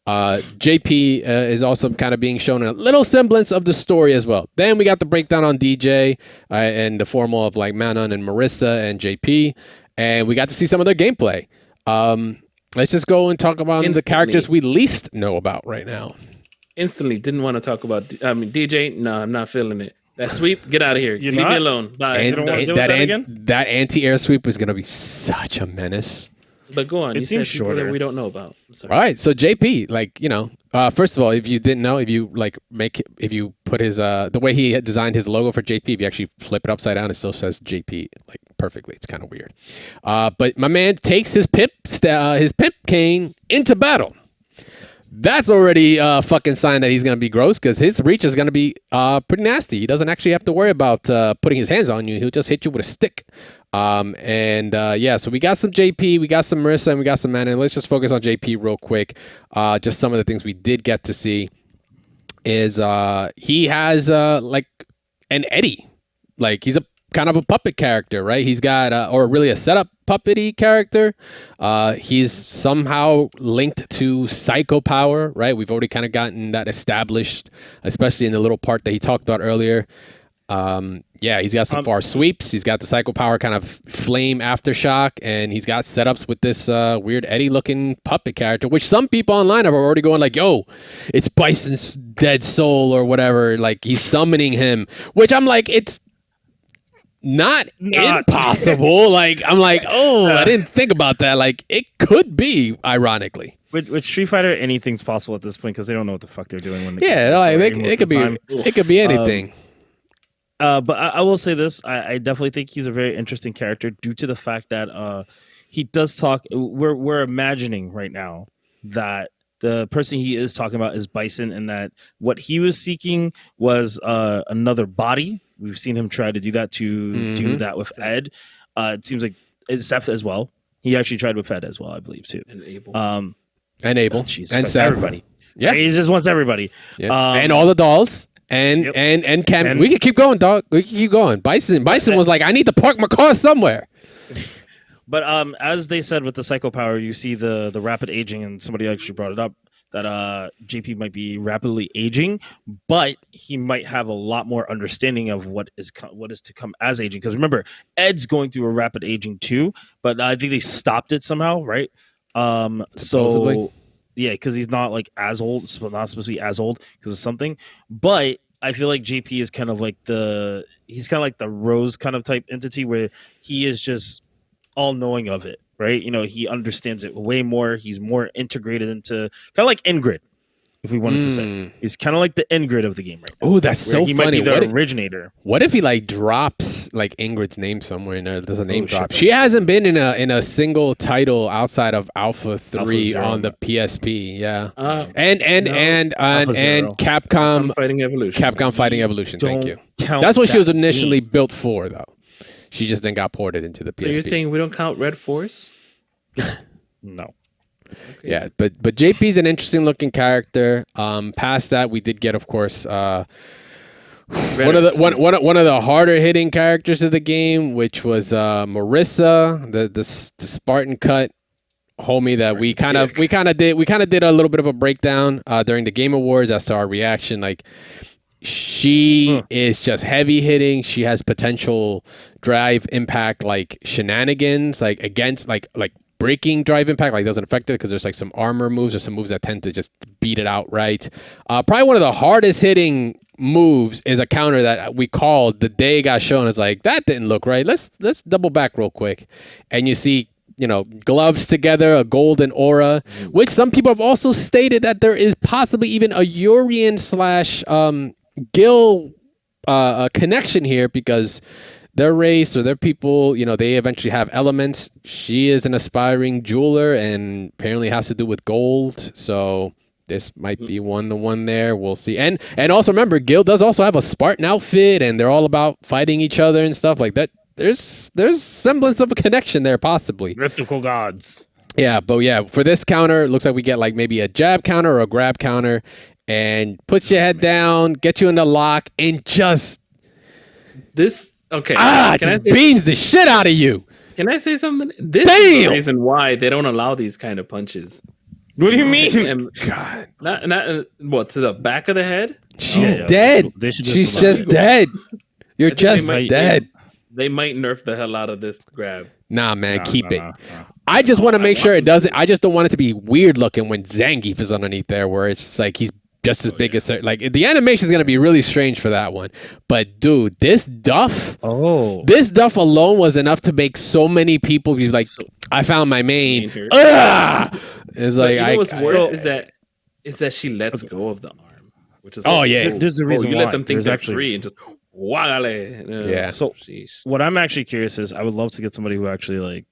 JP is also kind of being shown a little semblance of the story as well. Then we got the breakdown on DJ and the formal of like Manon and Marissa and JP, and we got to see some of their gameplay. let's just go and talk about the Instantly. characters we least know about right now. Instantly didn't want to talk about. I mean, DJ. No, I'm not feeling it. That sweep, get out of here. You're Leave me not? alone. Bye. And, don't wanna and deal with that again? that anti-air sweep is going to be such a menace. But go on. It You seems said people that shorter. we don't know about. I'm sorry. All right, so JP, like, you know, first of all, if you didn't know, if you like if you put his the way he had designed his logo for JP, if you actually flip it upside down, it still says JP like perfectly. It's kind of weird. But my man takes his pimp cane into battle. That's already a fucking sign that he's gonna be gross, because his reach is gonna be pretty nasty. He doesn't actually have to worry about putting his hands on you. He'll just hit you with a stick. So we got some JP, we got some Marissa, and we got some Mana. Let's just focus on JP real quick. Just some of the things we did get to see is he has like an Eddie. Like, he's a kind of a puppet character, right? He's got or really a setup puppety character. He's somehow linked to psycho power, right? We've already kind of gotten that established, especially in the little part that he talked about earlier. He's got some far sweeps. He's got the psycho power kind of flame aftershock, and he's got setups with this weird Eddie looking puppet character, which some people online are already going like, yo, it's Bison's dead soul or whatever. Like, he's summoning him, which I'm like, it's not impossible. Like, I'm like, oh, I didn't think about that. Like, it could be, ironically. With Street Fighter, anything's possible at this point because they don't know what the fuck they're doing when they it could be anything. But I will say this: I definitely think he's a very interesting character due to the fact that he does talk. We're imagining right now that the person he is talking about is Bison, and that what he was seeking was another body. We've seen him try to do that do that with Ed. It seems like it's Seth as well. He actually tried with Ed as well, I believe, too. And Abel. Jesus and Christ, Seth. everybody. Yeah, he just wants everybody. Yeah. And all the dolls. And Cam, we can keep going, dog. We can keep going. Bison was like, I need to park my car somewhere. But as they said with the psycho power, you see the rapid aging, and somebody actually brought it up that JP might be rapidly aging, but he might have a lot more understanding of what is to come as aging. Because remember, Ed's going through a rapid aging too, but I think they stopped it somehow, right? Supposedly. Yeah, because he's not like as old. It's not supposed to be as old because of something. But I feel like JP is kind of like the Rose kind of type entity where he is just all knowing of it, right? You know, he understands it way more. He's more integrated into kind of like Ingrid, if we wanted to say. He's kind of like the Ingrid of the game right now. Oh, that's so he funny. Might be the originator. What if he like drops like Ingrid's name somewhere in there? There's a name drop. She hasn't been in a single title outside of Alpha 3 on the PSP. Yeah. And Capcom Fighting Evolution. Capcom Fighting Evolution. Thank you. Count That's what she was that initially game. built for, though. She just then got ported into the PSP. So you're saying we don't count Red Force? No. Okay. Yeah, but JP's an interesting looking character. Past that, we did get, of course, one of the harder hitting characters of the game, which was Marissa, the Spartan cut homie that we kind of did a little bit of a breakdown during the Game Awards as to our reaction. Like, she is just heavy hitting. She has potential drive impact like shenanigans, like against like breaking drive impact, like doesn't affect it because there's like some armor moves or some moves that tend to just beat it outright. Probably one of the hardest hitting moves is a counter that we called the day it got shown. It's like, that didn't look right. Let's double back real quick, and you see, you know, gloves together, a golden aura, which some people have also stated that there is possibly even a Urian / Gil connection here, because their race or their people, you know, they eventually have elements. She is an aspiring jeweler and apparently has to do with gold. So this might be one there. We'll see. And also remember, Gil does also have a Spartan outfit, and they're all about fighting each other and stuff like that. There's semblance of a connection there, possibly. Mythical gods. Yeah, but yeah, for this counter, it looks like we get like maybe a jab counter or a grab counter, and put your head down, get you in the lock, and just this. Okay. Just beams the shit out of you. Can I say something? This is the reason why they don't allow these kind of punches. What do you mean? God. Not what, to the back of the head? She's dead. She's just dead. You're just dead. They might nerf the hell out of this grab. Nah, man, keep it. I just want to make sure it doesn't. I just don't want it to be weird looking when Zangief is underneath there, where it's just like he's just as big as like the animation is gonna be really strange for that one. But dude, this Duff alone was enough to make so many people be like, I found my main. It's like, you know what's worse is that she lets go of the arm, which is there's a reason you why. let them think There's they're actually free and just wagale. Yeah. So what I'm actually curious is, I would love to get somebody who actually like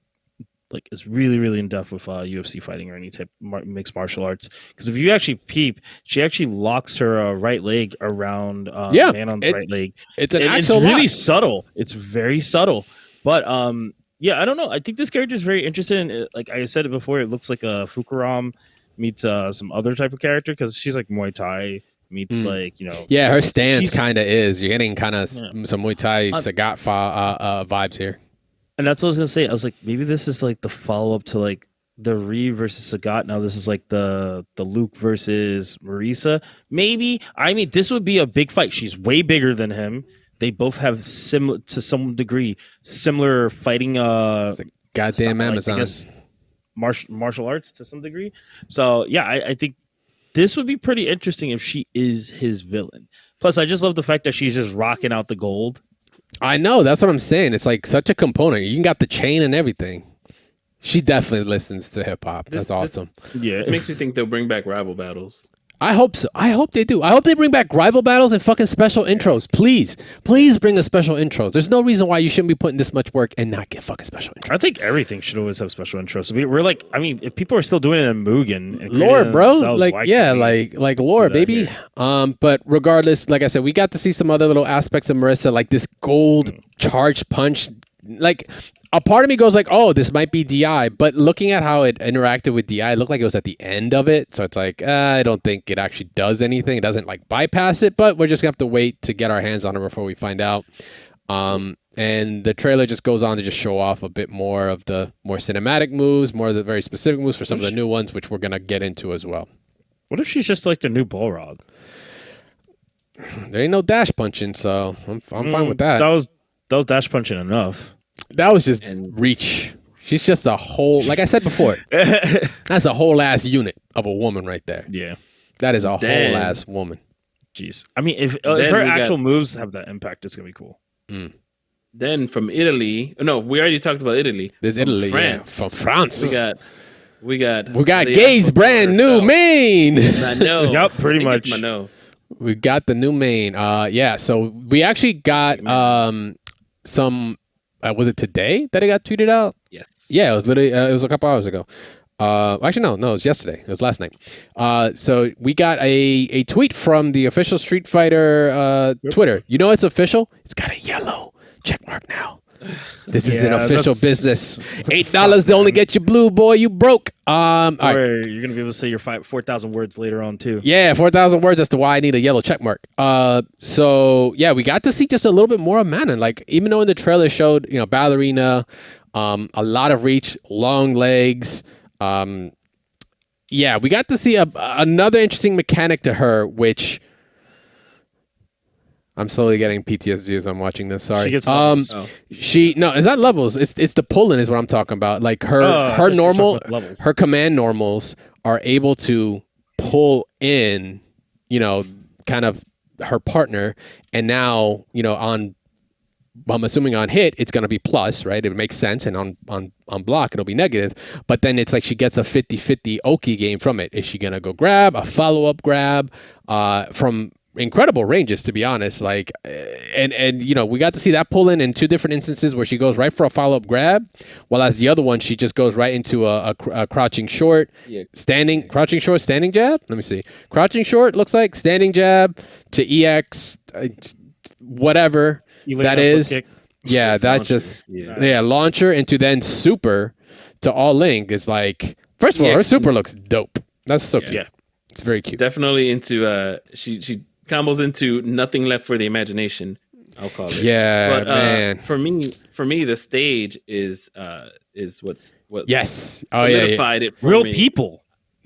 is really really in depth with UFC fighting or any type mixed martial arts, because if you actually peep, she actually locks her right leg around Manon's right leg. It's an it's really subtle. It's very subtle, but yeah, I don't know. I think this character is very interested in it. Like I said it before, it looks like a Fukuram meets some other type of character, because she's like Muay Thai meets like, you know. Yeah, her stance kind of is. You're getting kind of some Muay Thai Sagat vibes here. And that's what I was gonna say. I was like, maybe this is like the follow up to like the Ree versus Sagat. Now this is like the Luke versus Marisa. Maybe. I mean, this would be a big fight. She's way bigger than him. They both have similar, to some degree, similar fighting. It's a goddamn Amazon. I guess martial arts to some degree. So yeah, I think this would be pretty interesting if she is his villain. Plus, I just love the fact that she's just rocking out the gold. I know, that's what I'm saying. It's like such a component. You got the chain and everything. She definitely listens to hip hop. That's awesome. This makes me think they'll bring back rival battles. I hope so. I hope they do. I hope they bring back rival battles and fucking special intros. Please bring a special intro. There's no reason why you shouldn't be putting this much work and not get fucking special intros. I think everything should always have special intros. We're like, I mean, if people are still doing it in Mugen, and lore, bro, like lore, baby. But regardless, like I said, we got to see some other little aspects of Marisa, like this gold charged punch. Like, a part of me goes like, oh, this might be DI, but looking at how it interacted with DI, it looked like it was at the end of it. So it's like, I don't think it actually does anything. It doesn't like bypass it, but we're just gonna have to wait to get our hands on it before we find out. And the trailer just goes on to just show off a bit more of the more cinematic moves, more of the very specific moves for some of the new ones, which we're gonna get into as well. What if she's just like the new Balrog? There ain't no dash punching, so I'm fine with that. That was dash punching enough. That was just reach. She's just a whole, like I said before, that's a whole ass unit of a woman right there. Yeah. That is a whole ass woman. Jeez. I mean, if her actual moves have that impact, it's going to be cool. Then from Italy, no, we already talked about Italy. There's Italy, France. Yeah. From France. We got Gay's brand new main. Mano. Yep, pretty much. Mano. We got the new main. So we actually got some. Was it today that it got tweeted out? Yes. Yeah, it was literally. It was a couple hours ago. Actually, no, it was yesterday. It was last night. So we got a tweet from the official Street Fighter Twitter. You know it's official. It's got a yellow check mark now. This is an official business. $8 to only get you blue, boy. You broke. Right. You're gonna be able to say your 4,000 words later on too. Yeah, 4,000 words as to why I need a yellow check mark. So yeah, we got to see just a little bit more of Manon. Like, even though in the trailer showed, ballerina, a lot of reach, long legs. Yeah, we got to see another interesting mechanic to her, which I'm slowly getting PTSD as I'm watching this. Sorry. She gets levels. It's not levels. It's the pulling is what I'm talking about. Like her normal, her command normals are able to pull in, kind of her partner, and now I'm assuming on hit it's going to be plus, right? It makes sense, and on block it'll be negative. But then it's like she gets a 50-50 Oki game from it. Is she going to go grab a follow-up grab from incredible ranges, to be honest? Like, and we got to see that pull in two different instances where she goes right for a follow-up grab, while as the other one she just goes right into a crouching short, crouching short, standing jab. Let me see. Crouching short looks like standing jab to EX, whatever that is. Yeah, that's just launcher into then super to all link is like, first of all, her super looks dope. That's so cute. Yeah. It's very cute. Definitely into she combos into nothing left for the imagination, I'll call it. Yeah, but, man. For me, the stage is what yes. solidified it for real me. people.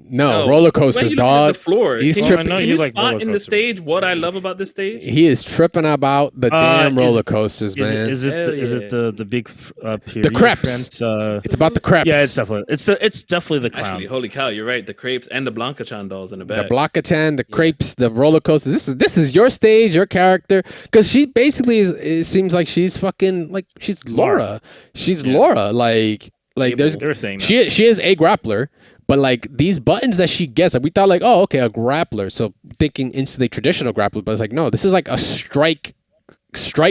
No, roller coasters, Why you looking at dog. the floor? He's Can tripping. I know can you you like spot roller in the coasters. stage what I love about this stage? He is tripping about the damn roller coasters, man. Is it the big the crepes. It's about the crepes. Yeah, it's definitely the clown. Actually, holy cow, you're right. The crepes and the Blanca-chan dolls in the The back. Blanca-chan, the crepes, the roller coaster. This is your stage, your character. Because she basically is. It seems like she's fucking like she's Laura. She's Laura. Like there's. They were saying that. She is a grappler. But like these buttons that she gets, like we thought like, oh, okay, a grappler. So thinking instantly traditional grappler, but it's like, no, this is like a strike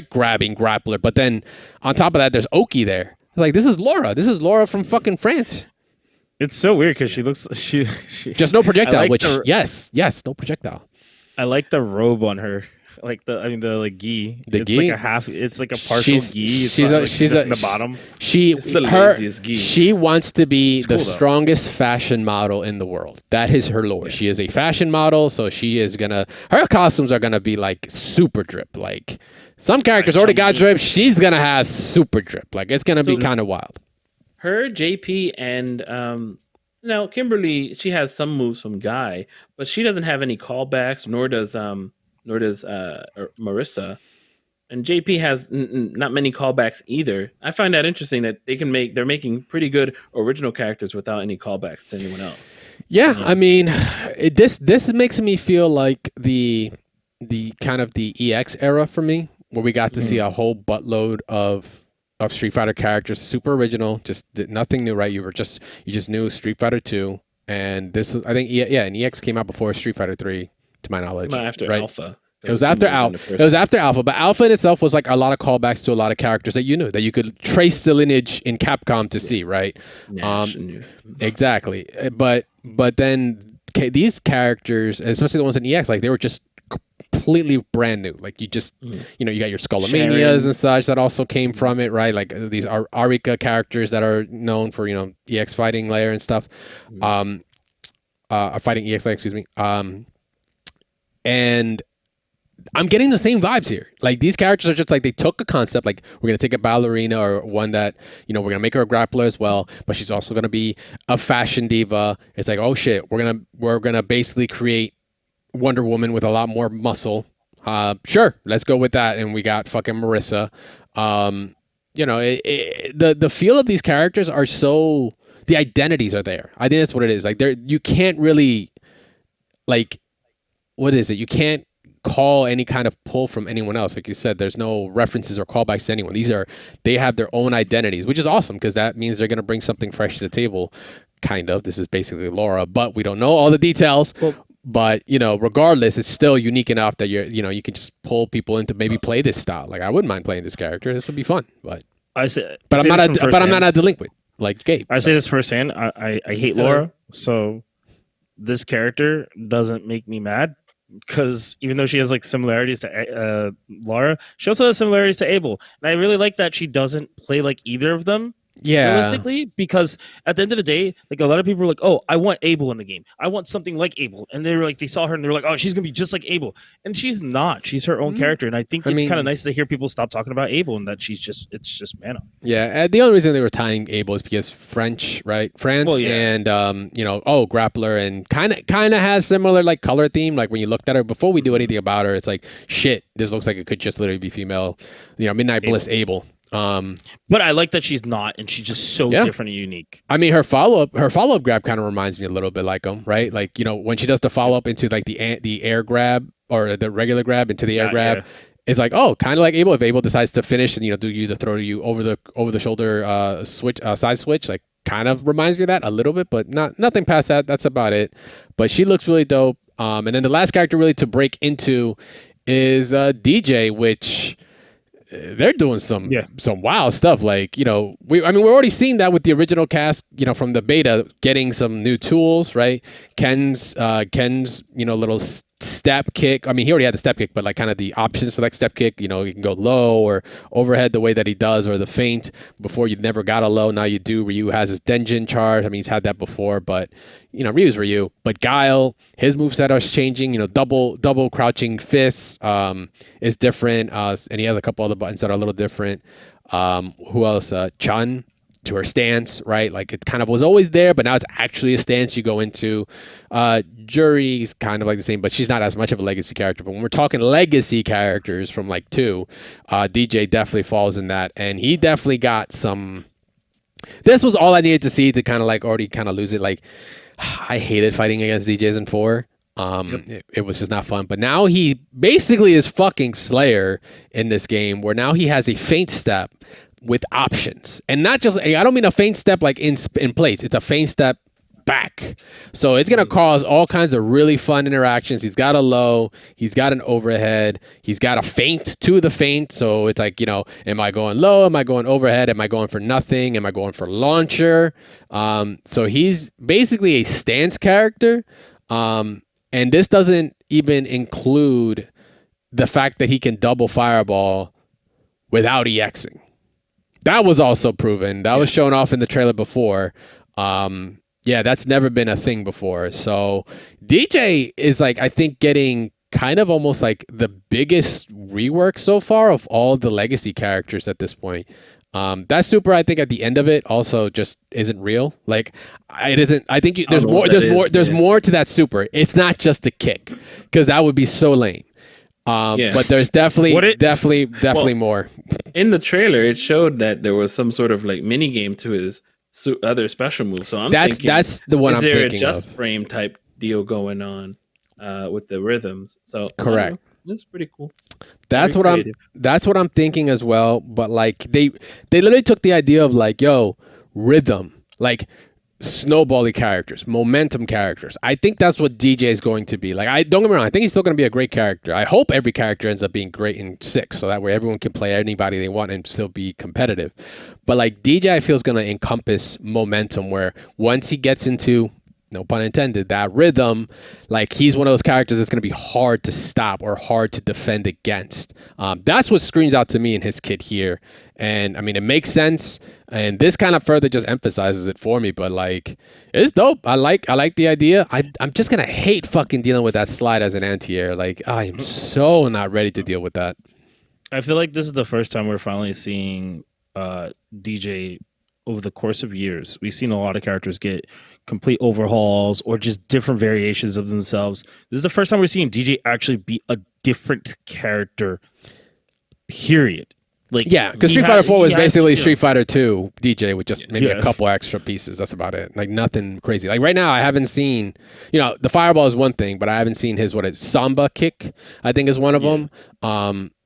grabbing grappler. But then on top of that, there's Oki there. Like this is Laura. This is Laura from fucking France. It's so weird because she Just no projectile. like Which the- yes, no projectile. I like the robe on her. Like the like gi. The it's gi? like a half. It's like a partial She's- gi. It's she's not, a- like, she's just a- in the bottom. It's the laziest gi. She wants to be the cool, though. strongest fashion model in the world. That is her lore. She is a fashion model, so she is gonna. Her costumes are gonna be like super drip. Like some characters already got drip. She's gonna have super drip. Like it's gonna be kind of wild. Her, JP, and now Kimberly, she has some moves from Guy, but she doesn't have any callbacks, nor does Marissa. And JP has not many callbacks either. I find that interesting that they're making pretty good original characters without any callbacks to anyone else. Yeah, I mean, this makes me feel like the kind of the EX era for me, where we got to see a whole buttload of Street Fighter characters, super original, just nothing new, right? You just knew Street Fighter 2, and this was, I think, and EX came out before Street Fighter 3, to my knowledge. After right? Alpha. It was after Alpha. It was after Alpha, but Alpha in itself was like a lot of callbacks to a lot of characters that you knew, that you could trace the lineage in Capcom to see, right? Nash Exactly. But then these characters, especially the ones in EX, like they were just completely brand new. Like you just, you got your Skullomanias and such that also came from it, right? Like these Arika characters that are known for, EX fighting layer and stuff. Fighting EX layer, excuse me. And I'm getting the same vibes here. Like these characters are just like they took a concept, like we're gonna take a ballerina or one that we're gonna make her a grappler as well, but she's also gonna be a fashion diva. It's like, oh shit, we're gonna basically create Wonder Woman with a lot more muscle. Sure, let's go with that. And we got fucking Marissa. The feel of these characters are so, the identities are there. I think that's what it is. Like you can't really, like, what is it? You can't call any kind of pull from anyone else. Like you said, there's no references or callbacks to anyone. They have their own identities, which is awesome because that means they're going to bring something fresh to the table. Kind of. This is basically Laura, but we don't know all the details. Well, but regardless, it's still unique enough that you can just pull people into maybe play this style. Like I wouldn't mind playing this character. This would be fun. But I'm not a delinquent like Gabe. I say this firsthand. I hate Laura, so this character doesn't make me mad. Because even though she has like similarities to Laura, she also has similarities to Abel, and I really like that she doesn't play like either of them. Yeah, realistically, because at the end of the day, like a lot of people are like, "Oh, I want Abel in the game. I want something like Abel," and they were like, they saw her and they're like, "Oh, she's gonna be just like Abel," and she's not. She's her own character, and I think it's kind of nice to hear people stop talking about Abel and that it's just Mana. Yeah, the only reason they were tying Abel is because French, right? France, and grappler, and kind of has similar like color theme. Like when you looked at her before we do anything about her, it's like shit. This looks like it could just literally be female. Midnight Bliss Abel. But I like that she's not, and she's just so different and unique. I mean, her follow up grab kind of reminds me a little bit like him, right? Like when she does the follow up into like the air grab or the regular grab into the air grab, it's like kind of like Abel. If Abel decides to finish and throw you over the shoulder switch side switch, like kind of reminds me of that a little bit, but nothing past that. That's about it. But she looks really dope. And then the last character really to break into is DJ, which. They're doing some wild stuff. Like, we're already seeing that with the original cast, from the beta, getting some new tools, right? Ken's, little step kick. I mean, he already had the step kick, but like kind of the options select step kick, you can go low or overhead the way that he does, or the feint. Before you never got a low, now you do. Ryu has his Denjin charge. I mean, he's had that before, but Ryu's Ryu. But Guile, his moveset is changing, double crouching fists is different. And he has a couple other buttons that are a little different. Who else? Chun to her stance, right? Like it kind of was always there, but now it's actually a stance you go into. Jury's kind of like the same, but she's not as much of a legacy character. But when we're talking legacy characters from like 2, DJ definitely falls in that, and he definitely got some. This was all I needed to see to kind of like already kind of lose it. Like I hated fighting against DJs in 4. It was just not fun. But now he basically is fucking Slayer in this game, where now he has a feint step with options, and not just, I don't mean a feint step like in place. It's a feint step back. So it's going to cause all kinds of really fun interactions. He's got a low, he's got an overhead, he's got a feint to the feint. So it's like, am I going low? Am I going overhead? Am I going for nothing? Am I going for launcher? So he's basically a stance character. And this doesn't even include the fact that he can double fireball without EXing. That was also proven. That was shown off in the trailer before. That's never been a thing before. So DJ is like, I think, getting kind of almost like the biggest rework so far of all the legacy characters at this point. That super, I think, at the end of it also just isn't real. Like it isn't. I think there's more to that super. It's not just a kick, because that would be so lame. But there's definitely more. In the trailer, it showed that there was some sort of like mini game to his other special move. So I'm thinking that's the one I'm thinking of. Is there a just frame type deal going on with the rhythms? So correct. That's pretty cool. That's what I'm thinking as well. But like they literally took the idea of like, rhythm, like snowbally characters, momentum characters. I think that's what DJ is going to be. Like, don't get me wrong, I think he's still going to be a great character. I hope every character ends up being great in 6, so that way everyone can play anybody they want and still be competitive. But like DJ, I feel is going to encompass momentum, where once he gets into, no pun intended, that rhythm, like he's one of those characters that's going to be hard to stop or hard to defend against. That's what screams out to me in his kit here. And I mean, it makes sense. And this kind of further just emphasizes it for me. But like, it's dope. I like the idea. I'm just going to hate fucking dealing with that slide as an anti-air. Like, I am so not ready to deal with that. I feel like this is the first time we're finally seeing DJ over the course of years. We've seen a lot of characters get complete overhauls or just different variations of themselves. This is the first time we're seeing DJ actually be a different character, period. Like, yeah, because Street Fighter 4 was basically Street Fighter 2 DJ with just maybe a couple extra pieces. That's about it. Like nothing crazy. Like right now, I haven't seen, the fireball is one thing, but I haven't seen his Samba kick, I think is one of them.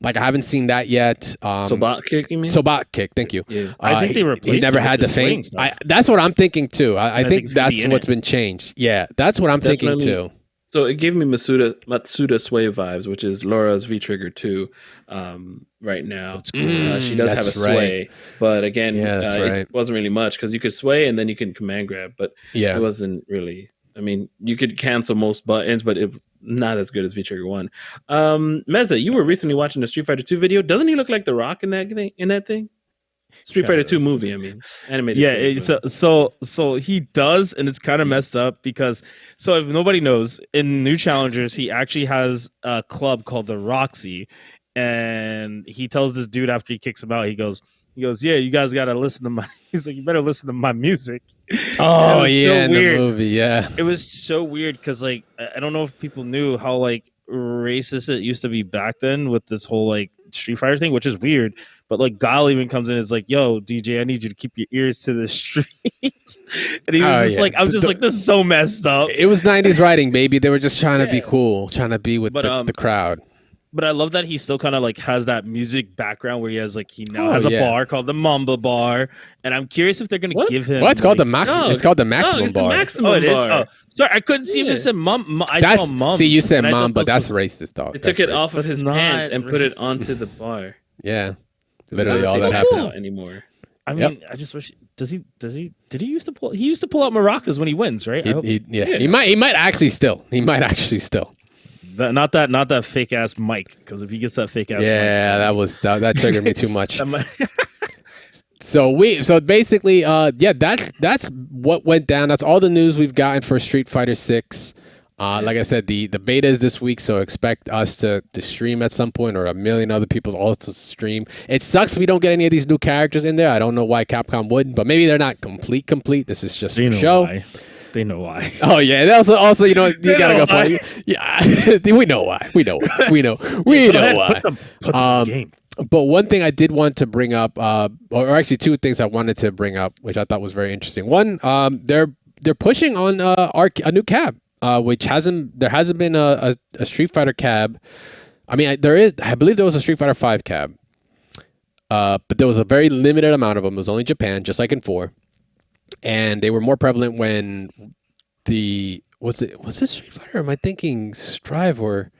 Like I haven't seen that yet. Sobat kick, you mean? Sobat kick, thank you. Yeah. I think they replaced. He never had the feint. That's what I'm thinking too. I think that's what's been changed. Yeah, that's what I'm thinking too. So it gave me Matsuda Sway vibes, which is Laura's V Trigger 2 right now. That's cool. She does have a sway, but again, it wasn't really much because you could sway and then you can command grab, but it wasn't really. I mean, you could cancel most buttons, but it was not as good as V Trigger 1. Mezza, you were recently watching the Street Fighter 2 video. Doesn't he look like The Rock in that thing? Street Fighter 2 movie, I mean, animated. Yeah, so he does, and it's kind of messed up because, so if nobody knows, in New Challengers, he actually has a club called the Roxy, and he tells this dude after he kicks him out, he goes, yeah, you guys got to listen to my, he's like, you better listen to my music. Oh, yeah, in the movie, yeah. It was so weird because, like, I don't know if people knew how, like, racist it used to be back then with this whole, like, Street Fighter thing, which is weird. But like Guile even comes in and is like, yo, DJ, I need you to keep your ears to the streets. And he was like, I'm just like, this is so messed up. It was 90s writing, baby. They were just trying to be cool, trying to be with the crowd. But I love that he still kind of like has that music background where he has like, he now has a bar called the Mamba Bar. And I'm curious if they're going to give him. Well, it's called the Maximum. It's called the Maximum Bar. The Maximum it is. Oh, sorry, I couldn't see if it said Mum. I saw Mum. See, you said Mum, but that's racist, dog. They took it off of his pants and put it onto the bar. Yeah. Literally all that happened anymore. I mean, I just wish. Did he used to pull? He used to pull out maracas when he wins, right? He might actually still. Not that fake ass mic, because if he gets that fake ass mic, that triggered me too much. So basically, that's what went down. That's all the news we've gotten for Street Fighter 6. Like I said, the beta is this week, so expect us to stream at some point, or a million other people also stream. It sucks we don't get any of these new characters in there. I don't know why Capcom wouldn't, but maybe they're not complete. This is just They for know show. why. They know why. Oh yeah, and also you know you gotta go play. Yeah, we know why. We know why. We know why. Put them in the game. But one thing I did want to bring up, or actually two things I wanted to bring up, which I thought was very interesting. One, they're pushing on a new cab, which there hasn't been a Street Fighter cab. I mean, I believe there was a Street Fighter 5 cab, but there was a very limited amount of them. It was only Japan, just like in 4, and they were more prevalent when was it Street Fighter? Or am I thinking Strive or?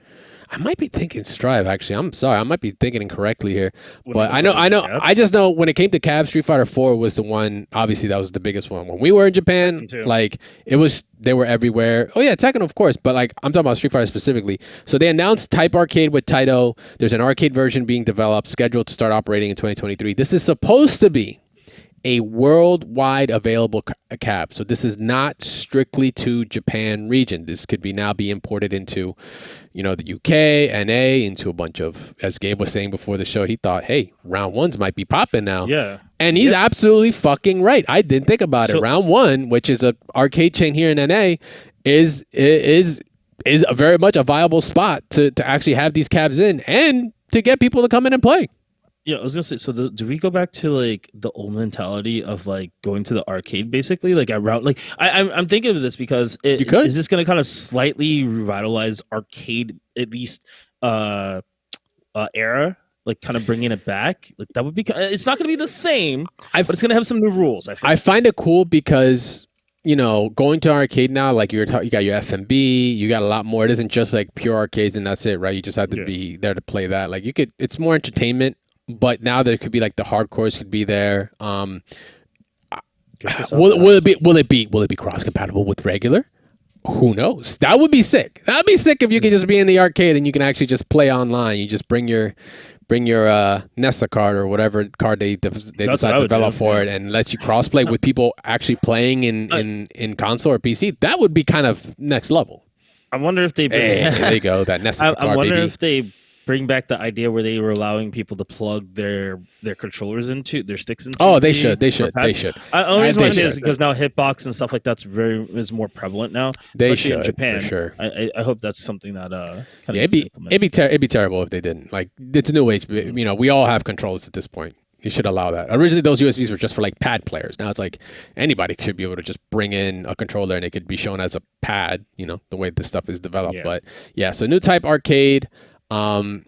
I might be thinking Strive, actually. I'm sorry. I might be thinking incorrectly here. But I know. I just know when it came to Cab, Street Fighter 4 was the one. Obviously, that was the biggest one. When we were in Japan, like, they were everywhere. Oh, yeah, Tekken, of course. But, like, I'm talking about Street Fighter specifically. So they announced Type Arcade with Taito. There's an arcade version being developed, scheduled to start operating in 2023. This is supposed to be a worldwide available cab. So this is not strictly to Japan region. This could be imported into, the UK, NA, into a bunch of, as Gabe was saying before the show, he thought, hey, round ones might be popping now. Yeah. And he's absolutely fucking right. I didn't think about it. Round one, which is a arcade chain here in NA, is very much a viable spot to actually have these cabs in and to get people to come in and play. Yeah, I was gonna say. So, do we go back to like the old mentality of like going to the arcade, basically? Like I'm thinking of this because is this gonna kind of slightly revitalize arcade, at least era, like kind of bringing it back? Like that would be. It's not gonna be the same, but it's gonna have some new rules. I find it cool because, going to arcade now, like you got your FMB, you got a lot more. It isn't just like pure arcades and that's it, right? You just have to be there to play that. Like it's more entertainment. But now there could be like the hardcores could be there. Will it be cross compatible with regular? Who knows? That would be sick. That'd be sick if you could just be in the arcade and you can actually just play online. You just bring your Mezza card or whatever card they decide to develop for it, and let you crossplay with people actually playing in console or PC. That would be kind of next level. I wonder if they. There you go. That Mezza card. I wonder if they bring back the idea where they were allowing people to plug their controllers into their sticks into. Oh, they should. I always want to say this because now hitbox and stuff like that's is more prevalent now. They should in Japan. For sure. I hope that's something that it'd be terrible if they didn't. Like, it's a new age. We all have controllers at this point. You should allow that. Originally, those USBs were just for like pad players. Now it's like anybody should be able to just bring in a controller and it could be shown as a pad. The way this stuff is developed. But yeah, so new type arcade. And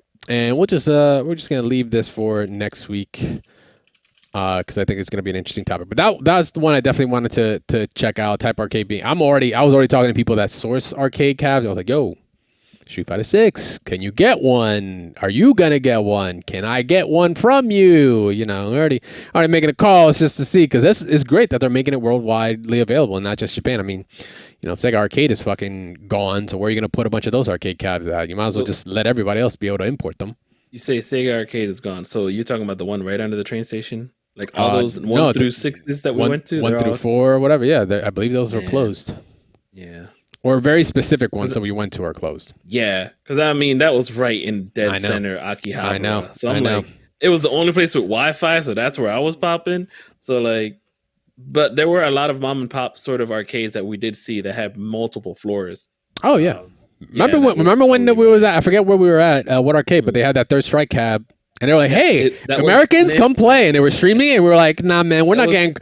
we're just gonna leave this for next week because I think it's gonna be an interesting topic. But that's the one I definitely wanted to check out. Type Arcade being I was already talking to people that source arcade cabs. I was like, yo, Street Fighter 6, can you get one? Are you gonna get one? Can I get one from you? Already making a call just to see, because it's great that they're making it worldwidely available and not just Japan. I mean, Sega Arcade is fucking gone, so where are you gonna put a bunch of those arcade cabs at? You might as well just let everybody else be able to import them. You say Sega Arcade is gone, so you're talking about the one right under the train station, like all those 1 through 6s that we went to, 1 through 4 or whatever. Yeah, I believe those were closed. Yeah. Or very specific ones that we went to are closed. Yeah, because I mean that was right in dead center Akihabara. I know. So I'm like, it was the only place with Wi-Fi, so that's where I was popping. So like, but there were a lot of mom and pop sort of arcades that we did see that had multiple floors. Oh yeah. Remember when we was at? I forget where we were at. What arcade? But they had that Third Strike cab. And they were like, "Hey, Americans, come play!" And they were streaming, and we were like, "Nah, man, we're not getting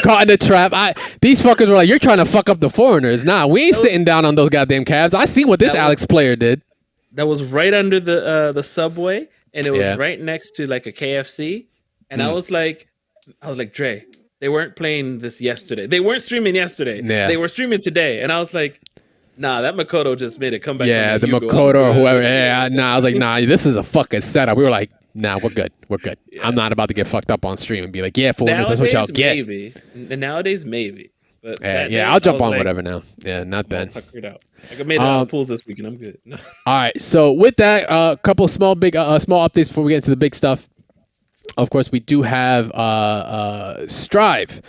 caught in the trap." These fuckers were like, "You're trying to fuck up the foreigners." Nah, we ain't sitting down on those goddamn cabs. I seen what this Alex player did. That was right under the subway, and it was right next to like a KFC. And I was like, Dre, they weren't playing this yesterday. They weren't streaming yesterday. Yeah. They were streaming today, and I was like, nah, that Makoto just made it come back. Yeah, the Makoto or whoever. Yeah, nah, I was like, nah, this is a fucking setup. We were like, nah, we're good. Yeah. I'm not about to get fucked up on stream and be like, yeah, foreigners, that's what y'all get. Maybe. Nowadays, maybe. But I'll jump on whatever now. Yeah, not then. Tucker it out. I made all pools this week and I'm good. All right, so with that, a couple small updates before we get into the big stuff. Of course, we do have Strive.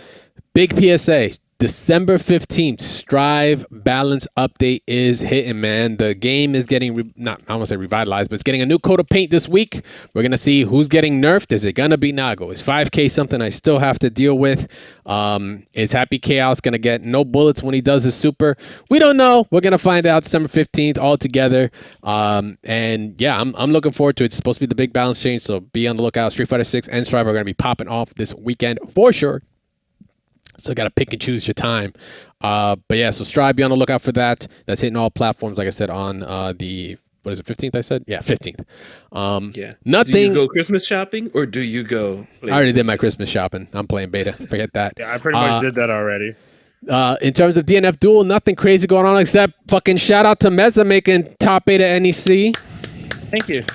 Big PSA. December 15th, Strive Balance Update is hitting, man. The game is getting, I don't want to say revitalized, but it's getting a new coat of paint this week. We're going to see who's getting nerfed. Is it going to be Nago? Is 5K something I still have to deal with? Is Happy Chaos going to get no bullets when he does his super? We don't know. We're going to find out December 15th all together. And yeah, I'm looking forward to it. It's supposed to be the big balance change, so be on the lookout. Street Fighter 6 and Strive are going to be popping off this weekend for sure. So got to pick and choose your time. But yeah, so Strive, be on the lookout for that. That's hitting all platforms, like I said, on the, what is it, 15th I said? Yeah, 15th. Yeah. Nothing. Do you go Christmas shopping or do you go? I already did my Christmas shopping. I'm playing beta. Forget that. Yeah, I pretty much did that already. In terms of DNF Duel, nothing crazy going on except fucking shout out to Mezza making top 8 at NEC. Thank you.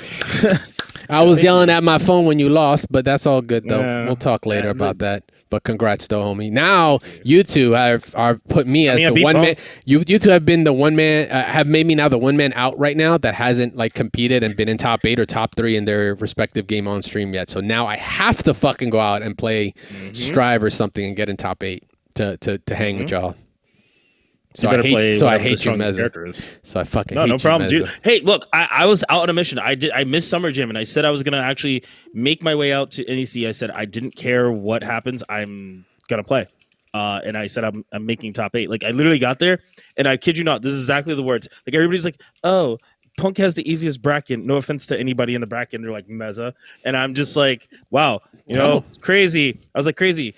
I was yelling at my phone when you lost, but that's all good though. Yeah. We'll talk later about that. But congrats though, homie. Now you two are put me as the one man. You two have been the one man. Have made me now the one man out right now that hasn't like competed and been in top 8 or top 3 in their respective game on stream yet. So now I have to fucking go out and play Strive or something and get in top 8 to hang with y'all. So I hate you, Mezza. So I fucking hate you, no problem, Mezza. dude. Hey, look, I was out on a mission. I missed Summer Jam, and I said I was gonna actually make my way out to NEC. I said I didn't care what happens. I'm gonna play. And I said I'm making top 8. Like I literally got there, and I kid you not, this is exactly the words. Like everybody's like, oh, Punk has the easiest bracket. No offense to anybody in the bracket. They're like Mezza, and I'm just like, wow, it's crazy. I was like, crazy.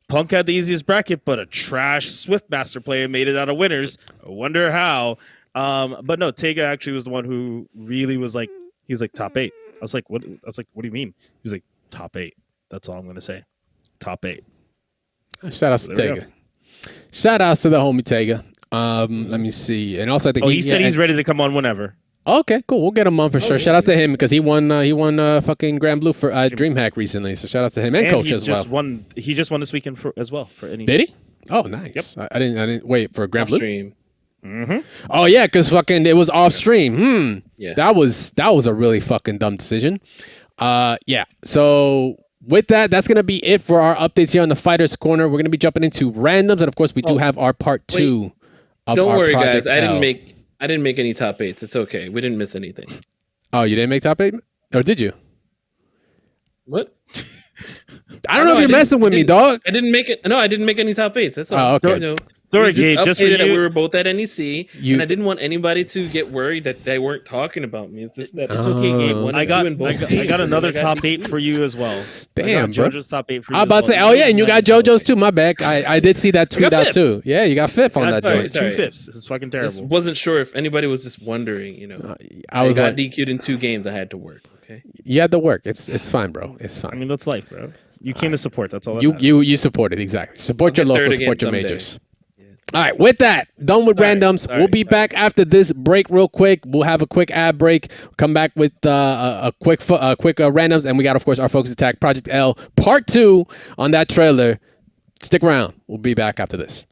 Punk had the easiest bracket, but a trash Swiftmaster player made it out of winners. I wonder how. But no, Tega actually was the one who really was like, he was like top 8. I was like, what? I was like, what do you mean? He was like, top 8. That's all I'm gonna say. Top 8. Shout out to Tega. Shout outs to the homie Tega. Let me see. And also I think he said he's ready to come on whenever. Okay, cool. We'll get him on for sure. Shout out to him because he won fucking Grand Blue for DreamHack recently. So shout out to him and Coach as well. He just won this weekend as well for NEC. Did he? Oh, nice. Yep. I didn't wait for Grand Blue. Stream. Mm-hmm. Oh yeah, because fucking it was off stream. Yeah. That was a really fucking dumb decision. Yeah. So with that, that's gonna be it for our updates here on the Fighters Corner. We're gonna be jumping into randoms, and of course, we do have our part 2 of Don't our worry, Project guys. I didn't make any top 8s. It's okay. We didn't miss anything. Oh, you didn't make top 8, or did you? What? I don't know if you're messing with me, dog. I didn't make it. No, I didn't make any top 8s. That's all. Oh, okay. We just updated that we were both at NEC, and I didn't want anybody to get worried that they weren't talking about me. It's just that it's okay, Gabe. I got another I top 8 for you as well. Damn, bro. JoJo's top 8 for you. I'm about to say, oh yeah, and you got JoJo's too. My bad. I did see that tweet out too. Yeah, you got 5th on that joint. 2 5ths. This is fucking terrible. Just wasn't sure if anybody was just wondering. I got DQ'd in 2 games. I had to work. Okay. You had to work. It's fine, bro. It's fine. I mean, that's life, bro. You came to support. That's all. That you support it exactly. Support your local. Support your majors. All right, with that, done with randoms. We'll be back after this break real quick. We'll have a quick ad break. Come back with a quick randoms, and we got, of course, our Focus Attack Project L Part 2 on that trailer. Stick around. We'll be back after this.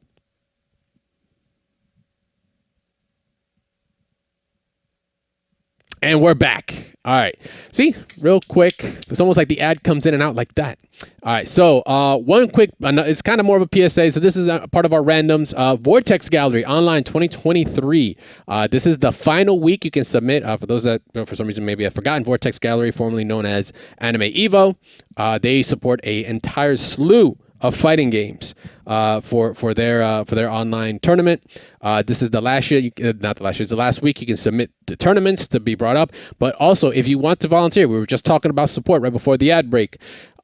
And we're back. All right. See, real quick. It's almost like the ad comes in and out like that. All right. So one quick, it's kind of more of a PSA. So this is a part of our randoms. Vortex Gallery Online 2023. This is the final week you can submit. For those that, for some reason, maybe have forgotten, Vortex Gallery, formerly known as Anime Evo. They support an entire slew of fighting games for their online tournament. This is the last year, not the last year, it's the last week you can submit the tournaments to be brought up. But also, if you want to volunteer, we were just talking about support right before the ad break.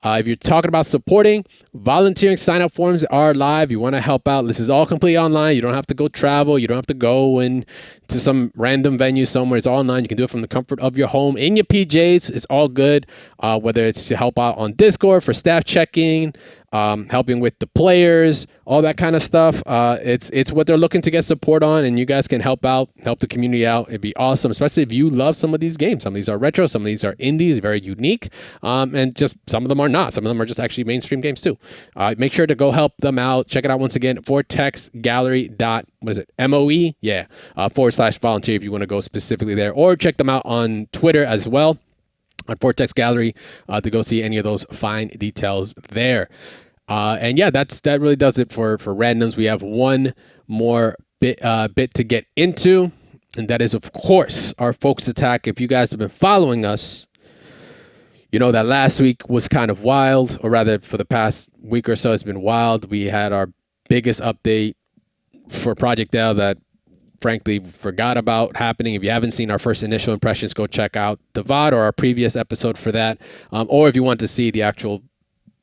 If you're talking about supporting, volunteering sign-up forms are live. You want to help out. This is all completely online. You don't have to go travel. You don't have to go to some random venue somewhere. It's all online. You can do it from the comfort of your home in your PJs. It's all good. Whether it's to help out on Discord for staff checking, helping with the players, all that kind of stuff. It's what they're looking to get support on, and you guys can help out, help the community out. It'd be awesome, especially if you love some of these games. Some of these are retro, some of these are indies, very unique, and just some of them are not. Some of them are just actually mainstream games too. Make sure to go help them out. Check it out once again, vortexgallery.moe, /volunteer if you want to go specifically there, or check them out on Twitter as well, on Vortex Gallery, to go see any of those fine details there. And yeah, that really does it for randoms. We have one more bit to get into, and that is, of course, our Focus Attack. If you guys have been following us, you know that last week was kind of wild, or rather for the past week or so, it's been wild. We had our biggest update for Project L that frankly forgot about happening. If you haven't seen our first initial impressions, go check out the VOD or our previous episode for that. Or if you want to see the actual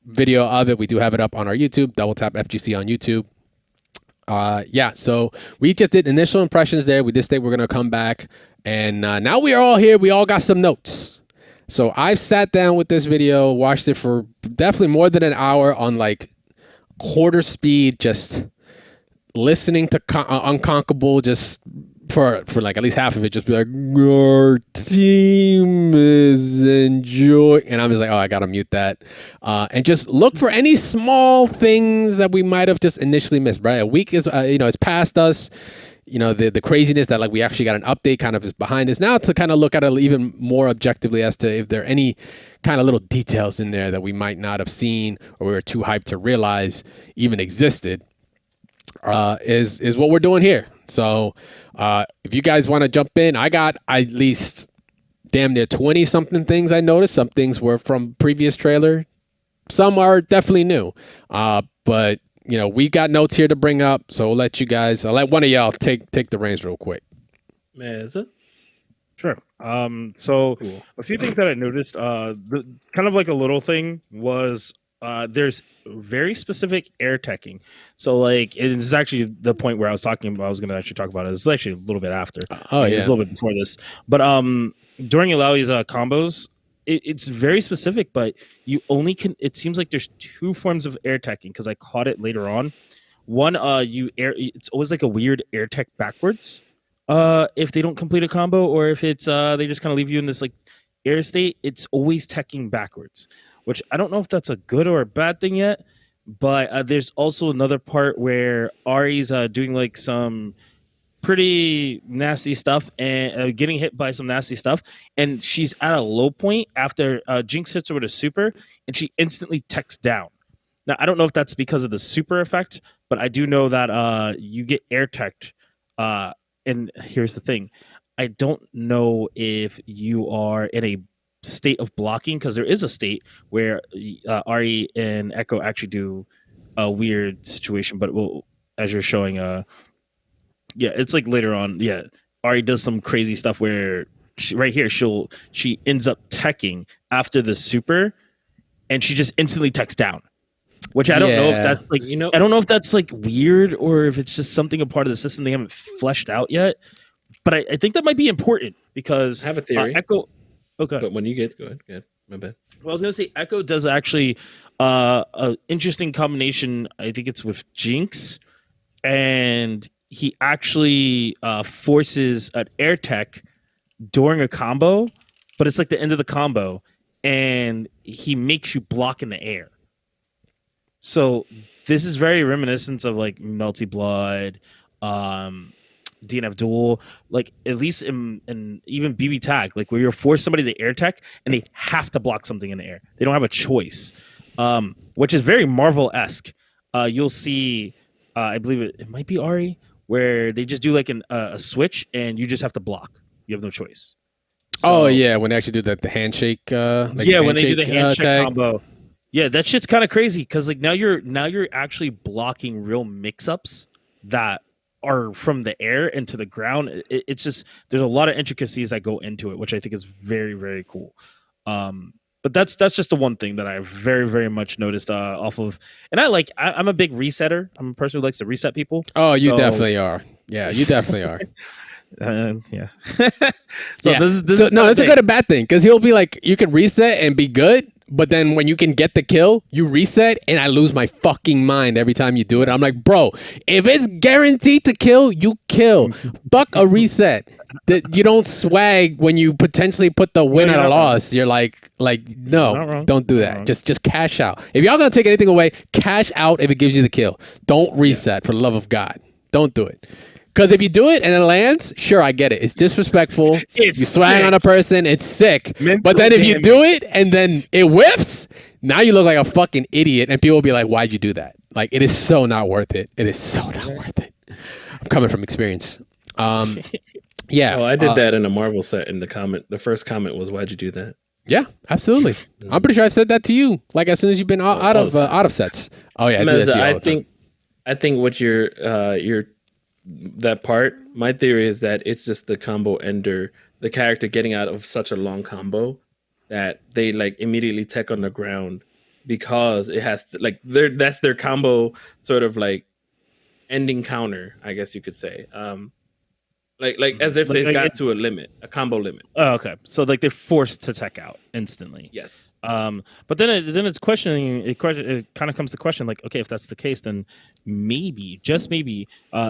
video of it, we do have it up on our YouTube, Double Tap FGC on YouTube. Yeah, so we just did initial impressions there. We did say we're going to come back, and now we are all here. We all got some notes. So I've sat down with this video, watched it for definitely more than an hour on like quarter speed, just listening to Unconquerable just for like at least half of it, just be like, our team is enjoying, and I'm just like, oh, I gotta mute that, and just look for any small things that we might have just initially missed. Right, a week is it's past us. You know, the craziness that like we actually got an update kind of is behind us now, to kind of look at it even more objectively as to if there are any kind of little details in there that we might not have seen or we were too hyped to realize even existed. Is what we're doing here. So if you guys want to jump in, I got at least damn near 20 something things I noticed. Some things were from previous trailer. Some are definitely new. But you know, we got notes here to bring up, so I'll let one of y'all take the reins real quick. Mezza? Sure. So Cool. a few things that I noticed, kind of like a little thing was there's very specific air teching. So like it is actually the point where I was going to actually talk about it. It's actually a little bit after. Oh, yeah. It's a little bit before this. But during Ilawi's combos, it's very specific, but you only can, it seems like there's two forms of air teching, because I caught it later on. One, it's always like a weird air tech backwards if they don't complete a combo, or if it's they just kind of leave you in this like air state. It's always teching backwards, which I don't know if that's a good or a bad thing yet. But there's also another part where Ari's doing like some pretty nasty stuff and getting hit by some nasty stuff, and she's at a low point after Jinx hits her with a super, and she instantly techs down. Now I don't know if that's because of the super effect, but I do know that you get air teched. And here's the thing, I don't know if you are in a state of blocking, because there is a state where Ari and Echo actually do a weird situation, but as you're showing, yeah, it's like later on. Yeah, Ari does some crazy stuff where she ends up teching after the super, and she just instantly techs down. Which I don't know if that's like, I don't know if that's like weird, or if it's just something a part of the system they haven't fleshed out yet. But I think that might be important, because I have a theory. Echo. Okay, but when you get go ahead, my bad. Well, I was gonna say Echo does actually an interesting combination. I think it's with Jinx, and he actually forces an air tech during a combo, but it's like the end of the combo, and he makes you block in the air. So this is very reminiscent of like Melty Blood, DNF Duel, like at least in even BB Tag, like where you're forced somebody to air tech and they have to block something in the air. They don't have a choice, which is very Marvel-esque. You'll see, I believe it might be Ari, where they just do like a switch and you just have to block. You have no choice. So, when they actually do the handshake. When they do the handshake combo. Yeah, that shit's kind of crazy, because like now you're actually blocking real mix-ups that are from the air into the ground. It's just, there's a lot of intricacies that go into it, which I think is very, very cool. But that's just the one thing that I very, very much noticed off of. And I'm a big resetter. I'm a person who likes to reset people. Oh, you definitely are. Yeah, you definitely are. Yeah. This is it's a good and bad thing, because he'll be like, you can reset and be good, but then when you can get the kill, you reset, and I lose my fucking mind every time you do it. I'm like, bro, if it's guaranteed to kill, you kill. Fuck a reset. You don't swag when you potentially put the win at a loss. You're like no, don't do that. Just cash out. If y'all gonna take anything away, cash out if it gives you the kill. Don't reset, for the love of God. Don't do it. Because if you do it and it lands, sure, I get it. It's disrespectful. It's you swang sick. on a person. It's sick. Mental But then if you damage. do it and then it whiffs, now you look like a fucking idiot. And people will be like, why'd you do that? Like, it is so not worth it. It is so not worth it. I'm coming from experience. Yeah. Oh, I did that in a Marvel set. In the comment, the first comment was, "Why'd you do that?" Yeah, absolutely. I'm pretty sure I've said that to you. Like as soon as you've been out of sets. Oh yeah, I do that to Mezza, you all the time. I think what your that part. My theory is that it's just the combo ender, the character getting out of such a long combo that they like immediately tech on the ground because it has to, like that's their combo sort of like ending counter, I guess you could say. Like as if they got to a limit, a combo limit. Oh, okay. So like they're forced to tech out instantly. Yes. But then it's questioning. It kind of comes to question like, okay, if that's the case, then maybe, just maybe,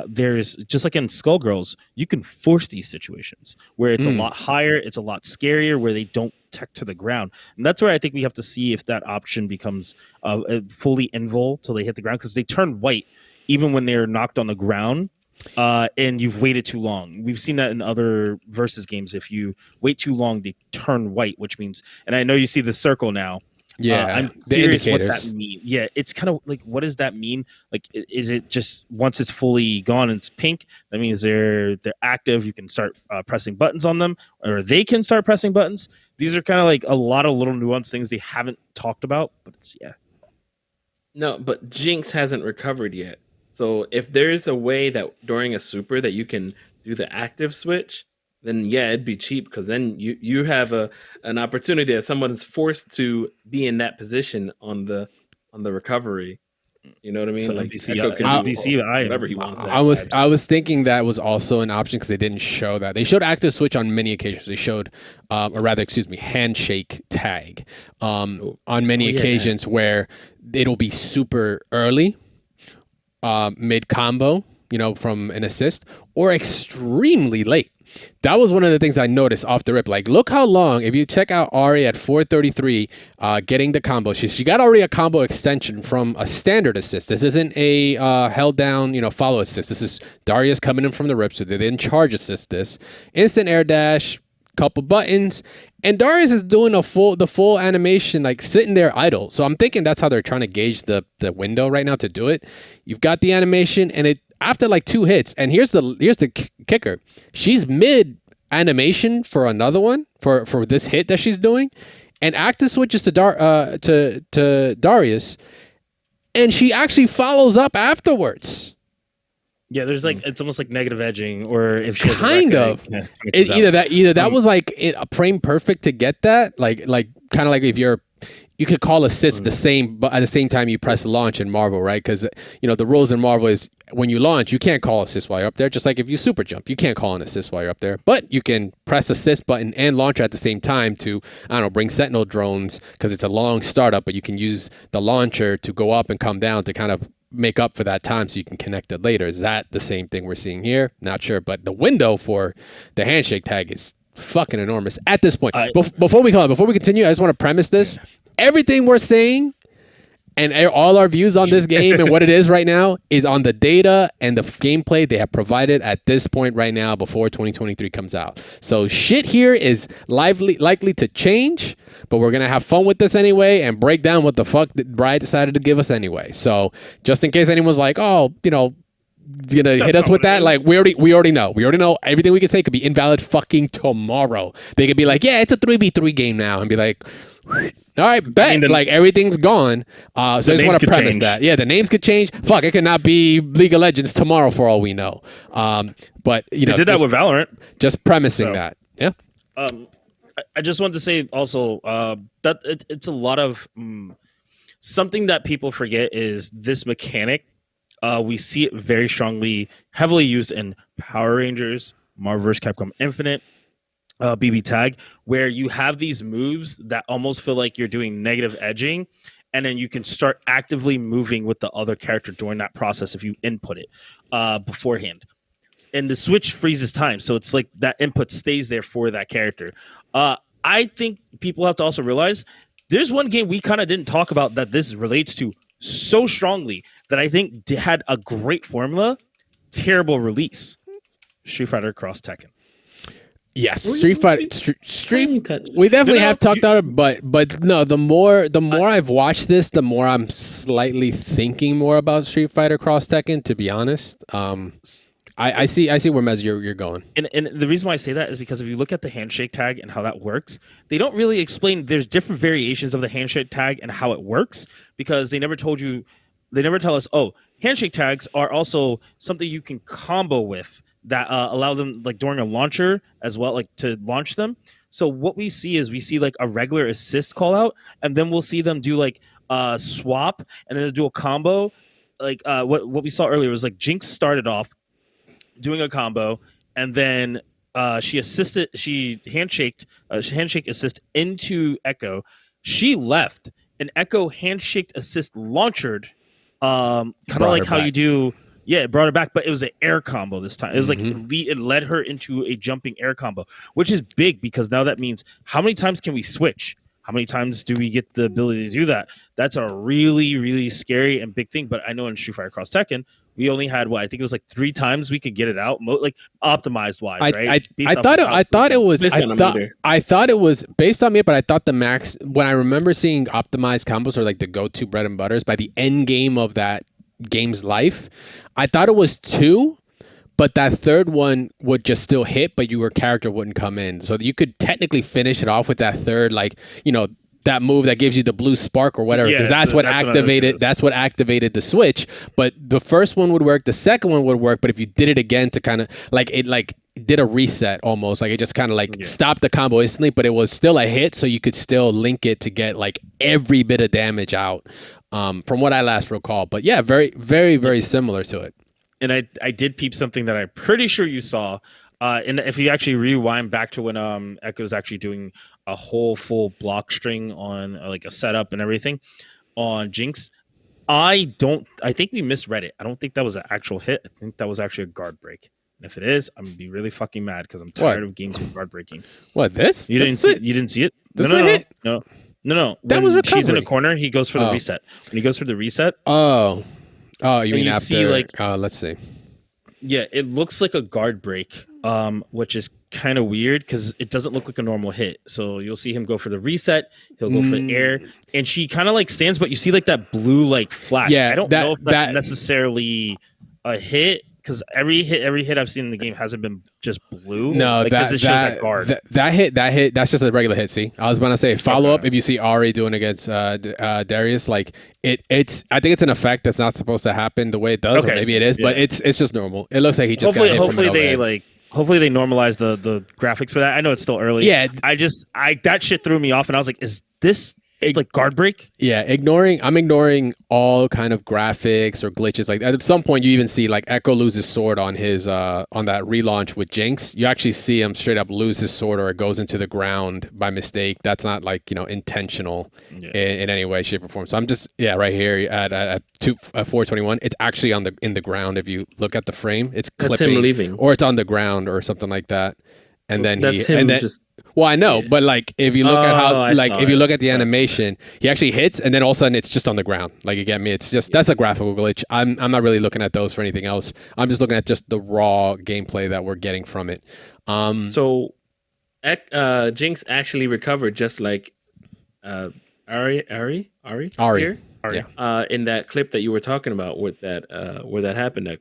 there's just like in Skullgirls, you can force these situations where it's a lot higher, it's a lot scarier, where they don't tech to the ground, and that's where I think we have to see if that option becomes fully invul till they hit the ground, because they turn white even when they're knocked on the ground. And you've waited too long. We've seen that in other versus games. If you wait too long, they turn white, which means, and I know you see the circle now. Yeah, I'm the curious what indicators. that means. Yeah, it's kind of like, what does that mean? Like, is it just once it's fully gone and it's pink, that means they're active? You can start pressing buttons on them, or they can start pressing buttons. These are kind of like a lot of little nuanced things they haven't talked about, but it's No, but Jinx hasn't recovered yet. So if there's a way that during a super that you can do the active switch, then yeah, it'd be cheap, because then you have an opportunity that someone is forced to be in that position on the recovery. You know what I mean? So like NBC, Echo can do NBC, whatever he wants. I was thinking that was also an option because they didn't show that. They showed active switch on many occasions. They showed, or rather, excuse me, handshake tag on many occasions where it'll be super early. Mid combo, from an assist, or extremely late. That was one of the things I noticed off the rip. Like, look how long, if you check out Ari at 433, getting the combo, she got already a combo extension from a standard assist. This isn't a held down, follow assist. This is Darius coming in from the rip, so they didn't charge assist this. Instant air dash, couple buttons, and Darius is doing the full animation, like sitting there idle. So I'm thinking that's how they're trying to gauge the window right now to do it. You've got the animation, and it after like 2 hits, and here's the kicker: she's mid animation for another one for this hit that she's doing, and active switches to Darius, and she actually follows up afterwards. Yeah, there's like, it's almost like negative edging, or if she has kind of either that was like a frame perfect to get that, like kind of like if you could call assist the same, but at the same time you press launch in Marvel, right? Because the rules in Marvel is when you launch, you can't call assist while you're up there. Just like if you super jump, you can't call an assist while you're up there, but you can press assist button and launch at the same time to, I don't know, bring Sentinel drones, because it's a long startup, but you can use the launcher to go up and come down to kind of make up for that time so you can connect it later. Is that the same thing we're seeing here? Not sure, but the window for the handshake tag is fucking enormous at this point. Before we continue, I just want to premise this. Everything we're saying and all our views on this game and what it is right now is on the data and the gameplay they have provided at this point right now before 2023 comes out. So shit here is likely to change, but we're going to have fun with this anyway and break down what the fuck Riot decided to give us anyway. So just in case anyone's like, oh, gonna hit us with that, like we already know everything we can say could be invalid fucking tomorrow. They could be like, yeah, it's a 3v3 game now, and be like, all right, bet. Like everything's gone. So I just want to premise that. Yeah, the names could change. Fuck, it could not be League of Legends tomorrow for all we know. But they did that with Valorant. Just premising that. Yeah. I just want to say also that it's a lot of something that people forget is this mechanic. We see it very strongly, heavily used in Power Rangers, Marvel vs. Capcom Infinite, BB Tag, where you have these moves that almost feel like you're doing negative edging, and then you can start actively moving with the other character during that process if you input it beforehand. And the switch freezes time, so it's like that input stays there for that character. I think people have to also realize there's one game we kind of didn't talk about that this relates to so strongly that I think had a great formula, terrible release. Street Fighter Cross Tekken. Yes, Street Fighter. Tiny touch. We definitely No, have talked about it, but no. The more I've watched this, the more I'm slightly thinking more about Street Fighter Cross Tekken. To be honest, I see where Mezza you're going. And the reason why I say that is because if you look at the handshake tag and how that works, they don't really explain. There's different variations of the handshake tag and how it works because they never told you. They never tell us. Oh, handshake tags are also something you can combo with that allow them like during a launcher as well, like to launch them. So what we see like a regular assist call out, and then we'll see them do like swap, and then they'll do a combo. Like what we saw earlier was like Jinx started off doing a combo, and then she handshake assist into Echo. She left, and Echo handshaked assist launchered, kind of like how back. you do. Yeah, it brought her back, but it was an air combo this time. It was like it led her into a jumping air combo, which is big because now that means how many times can we switch? How many times do we get the ability to do that? That's a really, really scary and big thing. But I know in Street Fighter Cross Tekken, we only had I think it was like 3 times we could get it out, like optimized wise, right? I thought it was based on me, but I thought the max when I remember seeing optimized combos or like the go-to bread and butters by the end game of that game's life, I thought it was 2, but that third one would just still hit, but your character wouldn't come in. So you could technically finish it off with that third, like, that move that gives you the blue spark or whatever, because that's what activated the switch. But the first one would work, the second one would work, but if you did it again to kind of did a reset almost, like it just kind of stopped the combo instantly, but it was still a hit, so you could still link it to get like every bit of damage out. From what I last recall. But yeah, very, very, very similar to it. And I did peep something that I'm pretty sure you saw. And if you actually rewind back to when Echo's actually doing a whole full block string on like a setup and everything on Jinx, I think we misread it. I don't think that was an actual hit. I think that was actually a guard break. And if it is, I'm gonna be really fucking mad because I'm tired of games with guard breaking. What, this? You didn't see it? No. That was recovery. She's in a corner. He goes for the reset. When he goes for the reset. Oh, you mean after? See, like, let's see. Yeah, it looks like a guard break, which is kind of weird because it doesn't look like a normal hit. So you'll see him go for the reset. He'll go for the air, and she kind of like stands, but you see like that blue like flash. Yeah, I don't know if that's necessarily a hit. Because every hit I've seen in the game hasn't been just blue. No, because it shows that guard. That hit, that's just a regular hit. See, I was about to say follow up. If you see Ari doing against Darius, like it's, I think it's an effect that's not supposed to happen the way it does, or maybe it is, but it's just normal. It looks like he just got hit hopefully from they hopefully they normalize the graphics for that. I know it's still early. Yeah, that shit threw me off, and I was like, is this like guard break? Yeah, I'm ignoring all kind of graphics or glitches. Like at some point you even see like Echo lose his sword on his on that relaunch with Jinx. You actually see him straight up lose his sword, or it goes into the ground by mistake. That's not like, intentional in any way, shape, or form. So I'm just right here at 421. It's actually in the ground. If you look at the frame, it's clipping, that's him leaving, or it's on the ground or something like that. And then well, I know, but like if you look at how, if you look at the animation, he actually hits, and then all of a sudden it's just on the ground. Like, you get me? It's just that's a graphical glitch. I'm not really looking at those for anything else. I'm just looking at just the raw gameplay that we're getting from it. So, Jinx actually recovered just like Ari here? Yeah. In that clip that you were talking about with that where that happened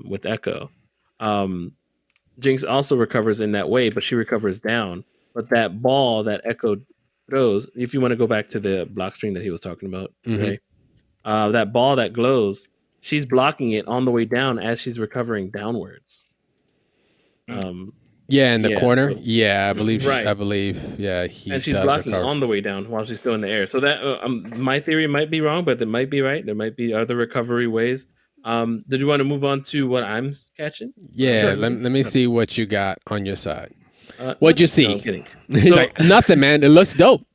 with Echo. Jinx also recovers in that way, but she recovers down. But that ball that Echo throws, if you want to go back to the block string that he was talking about, okay, that ball that glows, she's blocking it on the way down as she's recovering downwards. In the corner. So, I believe. Right. I believe. Yeah, and she's blocking on the way down while she's still in the air. So that my theory might be wrong, but it might be right. There might be other recovery ways. Did you want to move on to what I'm catching? Yeah, sure. Let me see what you got on your side. What'd you see? No, I'm kidding. So, like, nothing, man. It looks dope.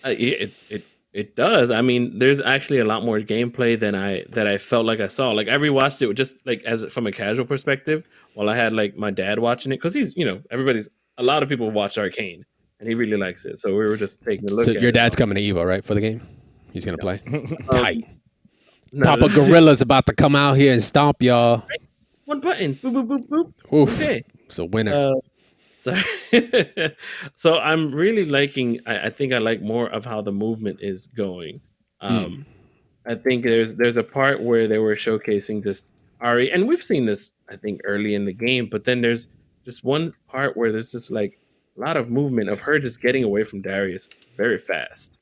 It does. I mean, there's actually a lot more gameplay than I felt like I saw. Like, I rewatched it just like from a casual perspective, while I had like my dad watching it, because he's a lot of people watch Arcane and he really likes it. So we were just taking a look. So at your it. dad's coming to Evo, right, for the game? He's gonna play. Tight. No, Papa Gorilla's about to come out here and stomp y'all. one button. Boop, boop, boop, boop. Oof. Okay. It's a winner. So, so I'm really liking. I think I like more of how the movement is going. I think there's a part where they were showcasing just Ari, and we've seen this I think early in the game, but then there's just one part where there's just like a lot of movement of her just getting away from Darius very fast.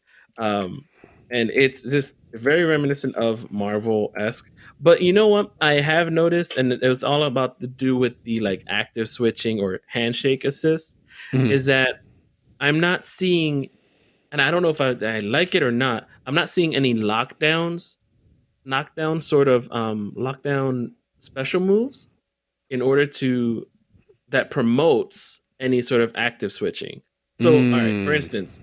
And it's just very reminiscent of Marvel-esque. But you know what I have noticed, and it was all about to do with the like active switching or handshake assist, is that I'm not seeing, and I don't know if I like it or not, I'm not seeing any knockdown sort of lockdown special moves in order to that promotes any sort of active switching. So, all right, for instance,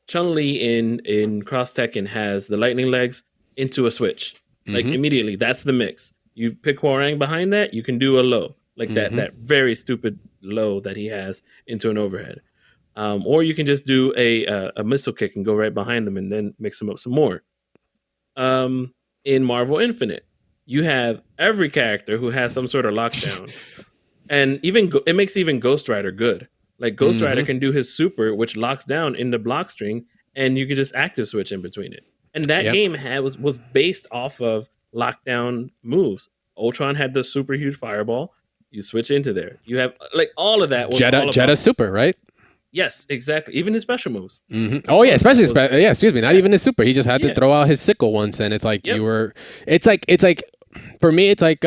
Chun-Li in Cross Tekken has the lightning legs into a switch. Like immediately, that's the mix. You pick Hwoarang behind that, you can do a low. Like that very stupid low that he has into an overhead. Or you can just do a missile kick and go right behind them and then mix them up some more. In Marvel Infinite, you have every character who has some sort of lockdown. And it makes even Ghost Rider good. Like Ghost Rider can do his super, which locks down in the block string, and you can just active switch in between it. And that game was based off of lockdown moves. Ultron had the super huge fireball. You switch into there. You have like all of that. Was Jetta super, right? Yes, exactly. Even his special moves. Oh yeah, especially excuse me, not even his super. He just had to throw out his sickle once, and it's like it's like. For me, it's like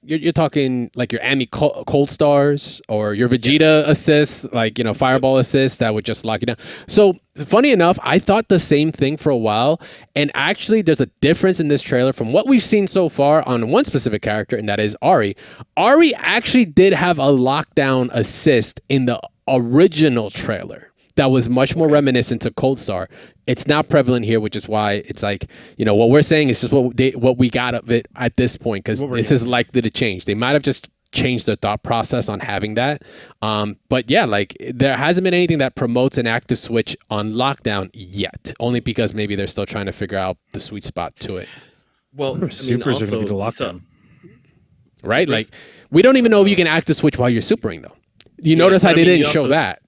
you're talking like your Ami Cold Stars or your Vegeta assists, like, you know, Fireball assists that would just lock you down. So funny enough, I thought the same thing for a while. And actually, there's a difference in this trailer from what we've seen so far on one specific character, and that is Ari. Ari actually did have a lockdown assist in the original trailer that was much more reminiscent to Cold Star. It's not prevalent here, which is why it's like, you know, what we're saying is just what we got of it at this point, because this is likely to change. They might have just changed their thought process on having that. But yeah, like there hasn't been anything that promotes an active switch on lockdown yet, only because maybe they're still trying to figure out the sweet spot to it. Well, supers are going to be the lockdown. Right? Like we don't even know if you can active switch while you're supering though. You notice how they didn't show that.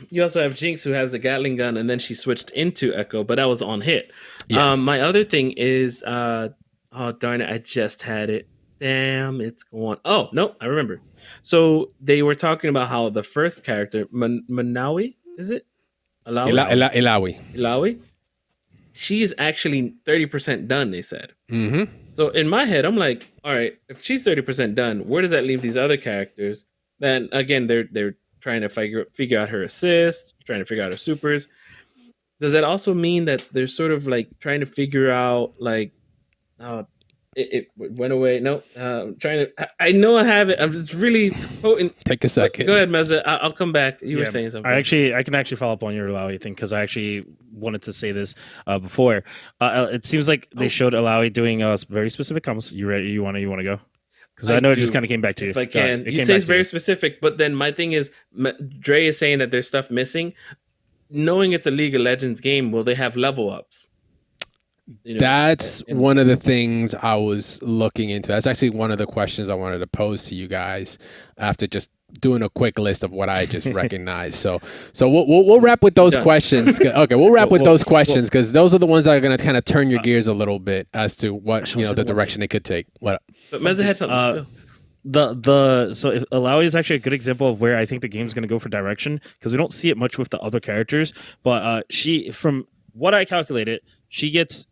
You also have Jinx, who has the Gatling gun, and then she switched into Echo, but that was on hit. Yes. My other thing is, oh darn it, I just had it. Damn, it's gone. Oh no, I remember. So they were talking about how the first character, Manawi, is it? Ilawi. She's actually 30% done. They said. So in my head, I'm like, all right, if she's 30% done, where does that leave these other characters? Then again, they're trying to figure out her assists, trying to figure out her supers. Does that also mean that they're sort of like trying to figure out like, it went away? No, trying to. I know I have it. I'm just really potent. Take a second. Go ahead, Mezza. I'll come back. You were saying something. I can actually follow up on your Alawi thing because I actually wanted to say this before. It seems like they showed Alawi doing very specific combos. You ready? You want to go? Because I know it just kind of came back to you. If I can. You say it's very specific, but then my thing is, Dre is saying that there's stuff missing. Knowing it's a League of Legends game, will they have level ups? You know, that's one of the things I was looking into. That's actually one of the questions I wanted to pose to you guys after just doing a quick list of what I just recognized. So we'll wrap with those questions. Okay, we'll wrap with those questions because those are the ones that are going to kind of turn your gears a little bit as to what the direction they could take. What? But Mezza had something. So Alawi is actually a good example of where I think the game's going to go for direction because we don't see it much with the other characters. But she, from what I calculated, she gets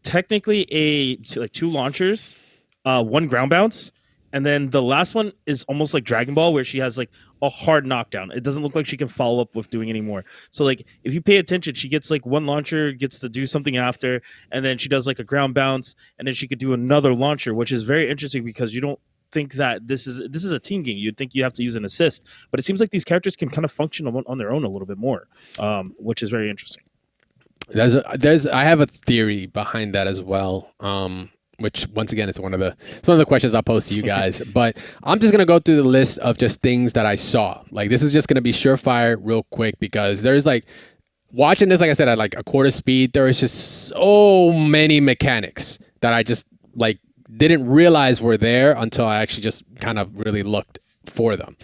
technically two launchers, one ground bounce, and then the last one is almost like Dragon Ball where she has like a hard knockdown. It doesn't look like she can follow up with doing any more. So like if you pay attention, she gets like one launcher, gets to do something after, and then she does like a ground bounce, and then she could do another launcher, which is very interesting because you don't think that this is a team game. You'd think you have to use an assist, but it seems like these characters can kind of function on their own a little bit more, which is very interesting. I have a theory behind that as well. Which once again it's one of the questions I'll pose to you guys. But I'm just gonna go through the list of just things that I saw. Like this is just gonna be surefire real quick because there's like watching this, like I said, at like a quarter speed, there is just so many mechanics that I just like didn't realize were there until I actually just kind of really looked for them.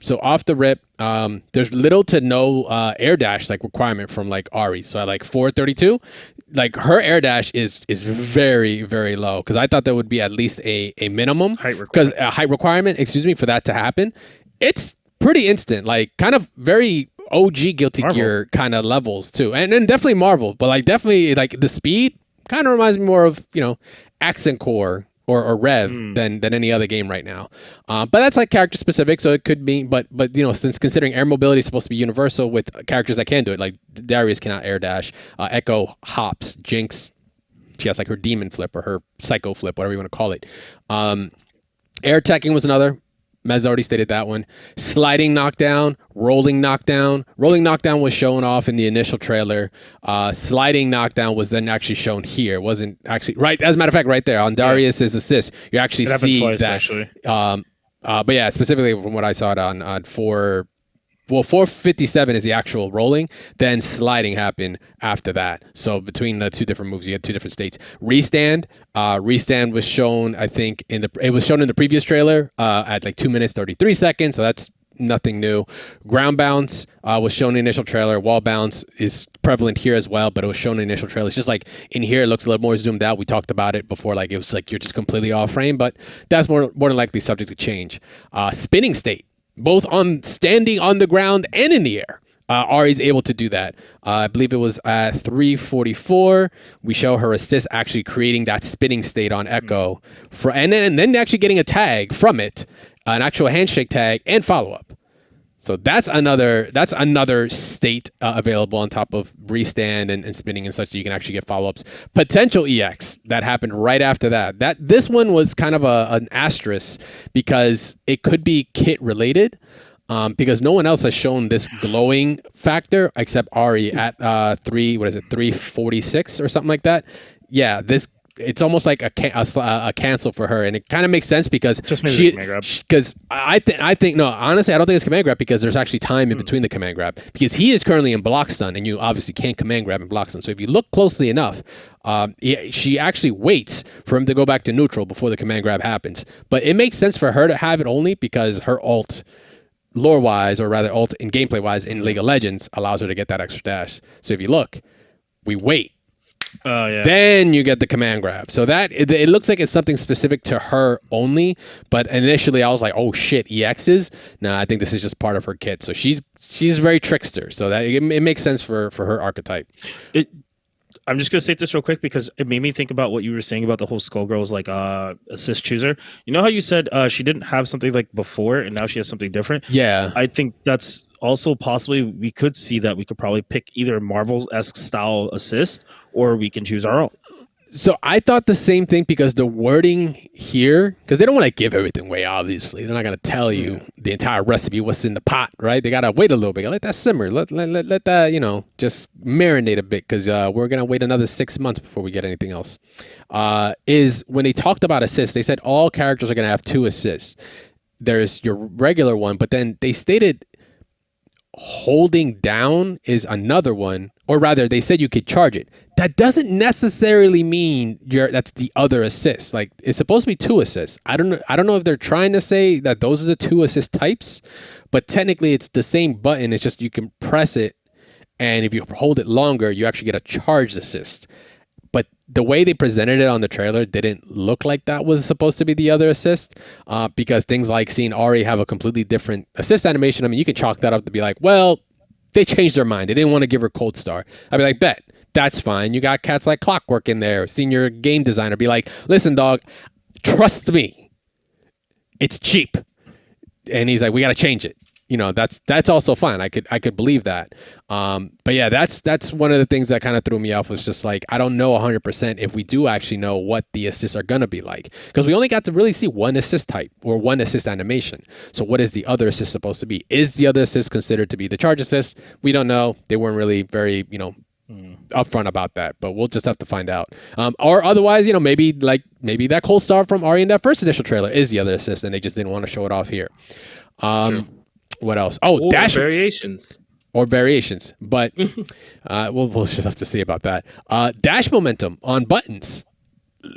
So off the rip, there's little to no air dash like requirement from like Ari. So at like 432, like her air dash is very, very low, because I thought there would be at least a minimum height requirement, excuse me, for that to happen. It's pretty instant, like kind of very OG Guilty Gear kind of levels too, and definitely Marvel, but like definitely like the speed kind of reminds me more of, you know, Accent Core or Rev than any other game right now. But that's like character specific, so it could be, but you know, since considering air mobility is supposed to be universal with characters that can do it, like Darius cannot air dash, Echo hops, Jinx, she has like her demon flip or her psycho flip, whatever you want to call it. Air teching was another. Mezza already stated that one. Sliding knockdown, rolling knockdown. Rolling knockdown was shown off in the initial trailer. Sliding knockdown was then actually shown here. It wasn't actually right. As a matter of fact, right there on Darius's assist, you actually see twice, that. Actually. But yeah, specifically from what I saw it on 457 is the actual rolling. Then sliding happened after that. So between the two different moves, you had two different states. Restand. Restand was shown, I think, it was shown in the previous trailer at like 2 minutes 33 seconds. So that's nothing new. Ground bounce was shown in the initial trailer. Wall bounce is prevalent here as well, but it was shown in the initial trailer. It's just like in here, it looks a little more zoomed out. We talked about it before, like it was like you're just completely off frame, but that's more than likely subject to change. Spinning state, both on standing on the ground and in the air. Ari's able to do that. I believe it was at 344. We show her assist actually creating that spinning state on Echo, and then actually getting a tag from it, an actual handshake tag and follow up. So that's another state available on top of restand and spinning and such, that you can actually get follow-ups. Potential EX that happened right after that. This one was kind of an asterisk because it could be kit related, because no one else has shown this glowing factor except Ari at 346 or something like that. Yeah, it's almost like a cancel for her, and it kind of makes sense because I think no, honestly, I don't think it's command grab, because there's actually time in between the command grab, because he is currently in block stun, and you obviously can't command grab and block stun. So if you look closely enough, she actually waits for him to go back to neutral before the command grab happens. But it makes sense for her to have it only because her ult, lore wise, or rather ult in gameplay wise in League of Legends, allows her to get that extra dash. So if you look, we wait. Then you get the command grab. So that it looks like it's something specific to her only. But initially I was like, oh shit, EXs? Nah, I think this is just part of her kit. So she's very trickster. So that it makes sense for her archetype. I'm just gonna state this real quick because it made me think about what you were saying about the whole Skullgirl's like assist chooser. You know how you said she didn't have something like before and now she has something different? Yeah. I think that's also possibly, we could see that we could probably pick either Marvel-esque style assist or we can choose our own. So I thought the same thing, because the wording here, because they don't want to give everything away, obviously. They're not going to tell you the entire recipe, what's in the pot, right? They got to wait a little bit. Let that simmer. Let that, you know, just marinate a bit, because we're going to wait another 6 months before we get anything else. Is when they talked about assists, they said all characters are going to have 2 assists. There's your regular one, but then they stated holding down is another one, or rather they said you could charge it. That doesn't necessarily mean that's the other assist. Like, it's supposed to be 2 assists. I don't know if they're trying to say that those are the 2 assist types, but technically it's the same button. It's just you can press it, and if you hold it longer, you actually get a charged assist. But the way they presented it on the trailer didn't look like that was supposed to be the other assist, because things like seeing Ari have a completely different assist animation, I mean, you can chalk that up to be like, well, they changed their mind. They didn't want to give her Cold Star. I'd be like, bet. That's fine. You got cats like Clockwork in there. Senior game designer be like, listen, dog, trust me. It's cheap. And he's like, we got to change it. You know, that's also fine. I could believe that. But yeah, that's one of the things that kind of threw me off, was just like, I don't know 100% if we do actually know what the assists are going to be like, because we only got to really see one assist type or one assist animation. So what is the other assist supposed to be? Is the other assist considered to be the charge assist? We don't know. They weren't really very, upfront about that, but we'll just have to find out. Or otherwise, maybe that Cold Star from Ari in that first initial trailer is the other assist, and they just didn't want to show it off here. Sure. What else? Oh, dash variations. Or variations, but we'll just have to see about that. Dash momentum on buttons.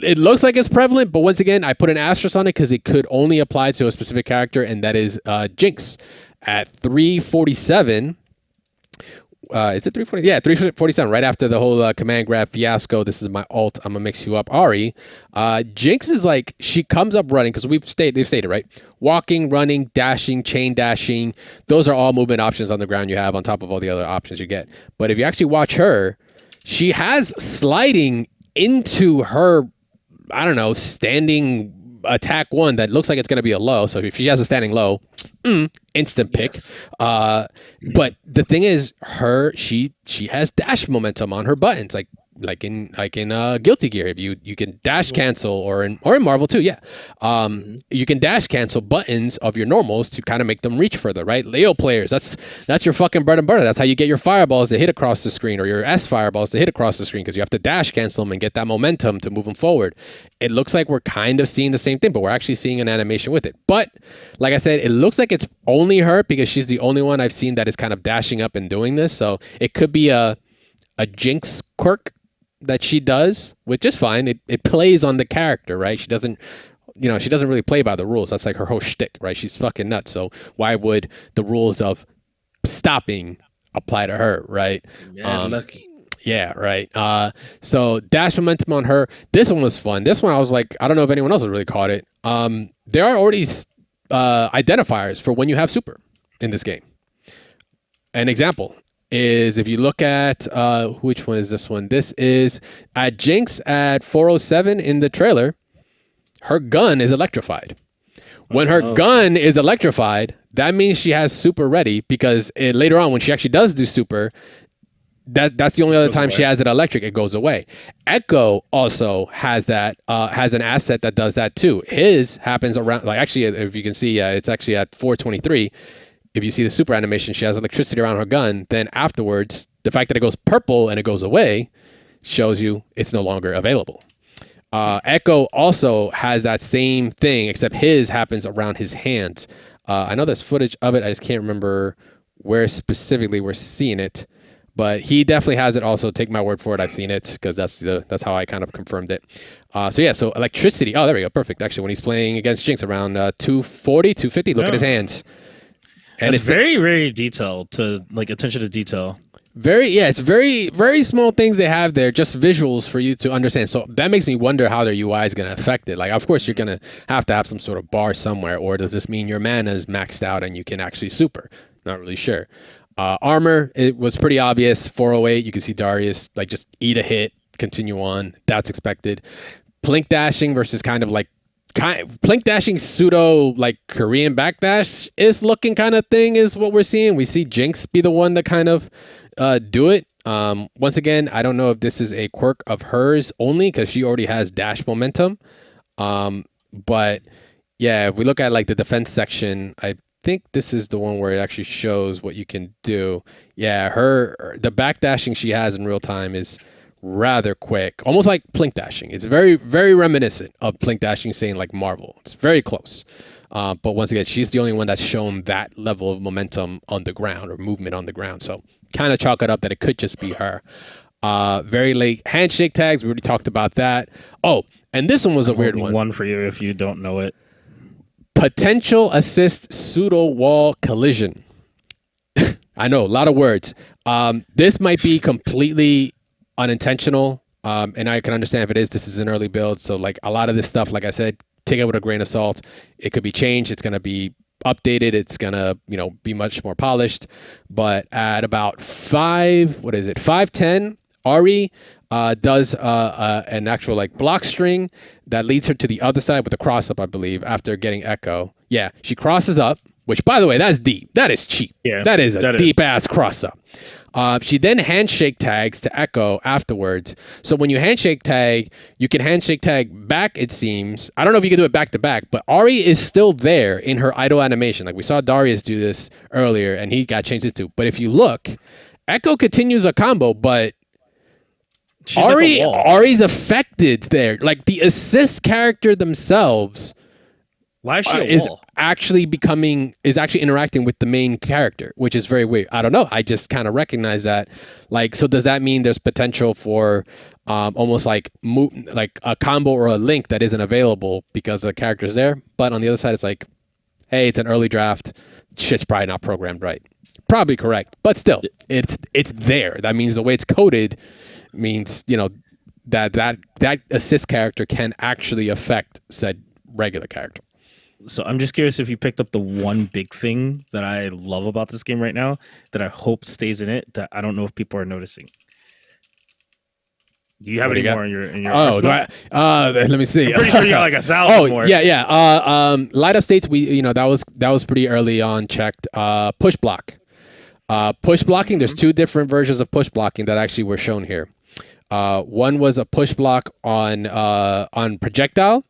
it looks like it's prevalent, but once again, I put an asterisk on it because it could only apply to a specific character, and that is Jinx at 347. Is it 340? Yeah, 347. Right after the whole command grab fiasco. This is my ult. I'm gonna mix you up, Ari. Jinx is like, she comes up running because they've stated, right? Walking, running, dashing, chain dashing. Those are all movement options on the ground you have on top of all the other options you get. But if you actually watch her, she has sliding into her, I don't know, standing attack one that looks like it's going to be a low. So if she has a standing low, instant pick. Yes. But the thing is, she has dash momentum on her buttons, like in Guilty Gear. If you can dash cancel, or in Marvel too, yeah. You can dash cancel buttons of your normals to kind of make them reach further, right? Leo players, that's your fucking bread and butter. That's how you get your fireballs to hit across the screen, or your S fireballs to hit across the screen, because you have to dash cancel them and get that momentum to move them forward. It looks like we're kind of seeing the same thing, but we're actually seeing an animation with it. But like I said, it looks like it's only her because she's the only one I've seen that is kind of dashing up and doing this. So it could be a Jinx quirk that she does, which is fine. It plays on the character, right? She doesn't really play by the rules. That's like her whole shtick, right? She's fucking nuts. So why would the rules of stopping apply to her, right? Yeah, lucky. Yeah, right. So dash momentum on her. This one was fun. This one I was like, I don't know if anyone else has really caught it. There are already identifiers for when you have super in this game. An example is, if you look at which one is this one? This is at Jinx at 407 in the trailer. Her gun is electrified. When her gun is electrified, that means she has super ready, because later on when she actually does do super, that's the only other time she has it electric. It goes away. Echo also has that, has an asset that does that too. His happens around, like, actually, if you can see, it's actually at 423. If you see the super animation, she has electricity around her gun. Then afterwards, the fact that it goes purple and it goes away shows you it's no longer available. Echo also has that same thing, except his happens around his hands. I know there's footage of it. I just can't remember where specifically we're seeing it. But he definitely has it also. Take my word for it. I've seen it, because that's how I kind of confirmed it. So electricity. Oh, there we go. Perfect. Actually, when he's playing against Jinx around 240, 250, look at his hands. And it's very, very detailed, to like attention to detail. It's very, very small things they have there, just visuals for you to understand. So that makes me wonder how their UI is going to affect it. Like, of course, you're going to have some sort of bar somewhere, or does this mean your mana is maxed out and you can actually super? Not really sure. Armor, it was pretty obvious. 408, you can see Darius like just eat a hit, continue on. That's expected. Plink dashing versus Plink dashing pseudo like Korean backdash is looking kind of thing is what we're seeing. We see Jinx be the one to kind of do it. Once again, I don't know if this is a quirk of hers only, because she already has dash momentum. But yeah, if we look at like the defense section, I think this is the one where it actually shows what you can do. Yeah, the backdashing she has in real time is rather quick, almost like Plink dashing. It's very, very reminiscent of Plink dashing, saying like Marvel. It's very close. But once again, she's the only one that's shown that level of momentum on the ground, or movement on the ground. So kind of chalk it up that it could just be her. Very late handshake tags. We already talked about that. Oh, and this one was a weird one. One for you if you don't know it. Potential assist pseudo wall collision. I know, a lot of words. This might be completely unintentional, and I can understand if it is. This is an early build, so like a lot of this stuff, like I said, take it with a grain of salt. It could be changed. It's going to be updated. It's going to, be much more polished. But at about 5'10", Ari does an actual like block string that leads her to the other side with a cross up, I believe, after getting Echo. Yeah, she crosses up, which, by the way, that's deep. That is cheap. Yeah, that is a deep ass cross up. She then handshake tags to Echo afterwards. So when you handshake tag, you can handshake tag back, it seems. I don't know if you can do it back to back, but Ari is still there in her idle animation. Like we saw Darius do this earlier, and he got changed too. But if you look, Echo continues a combo, but Ari's affected there. Like the assist character themselves Why is she a wall? actually interacting with the main character, which is very weird. I don't know. I just kind of recognize that. Like, so does that mean there's potential for almost like a combo or a link that isn't available because the character's there? But on the other side, it's like, hey, it's an early draft. Shit's probably not programmed right. Probably correct, but still, it's there. That means the way it's coded means, you know, that assist character can actually affect said regular character. So I'm just curious if you picked up the one big thing that I love about this game right now that I hope stays in it that I don't know if people are noticing. Do you have any more in your let me see. I'm pretty sure you got like 1,000 more. Light up states, that was pretty early on checked. Push block. Push blocking, there's two different versions of push blocking that actually were shown here. One was a push block on projectile,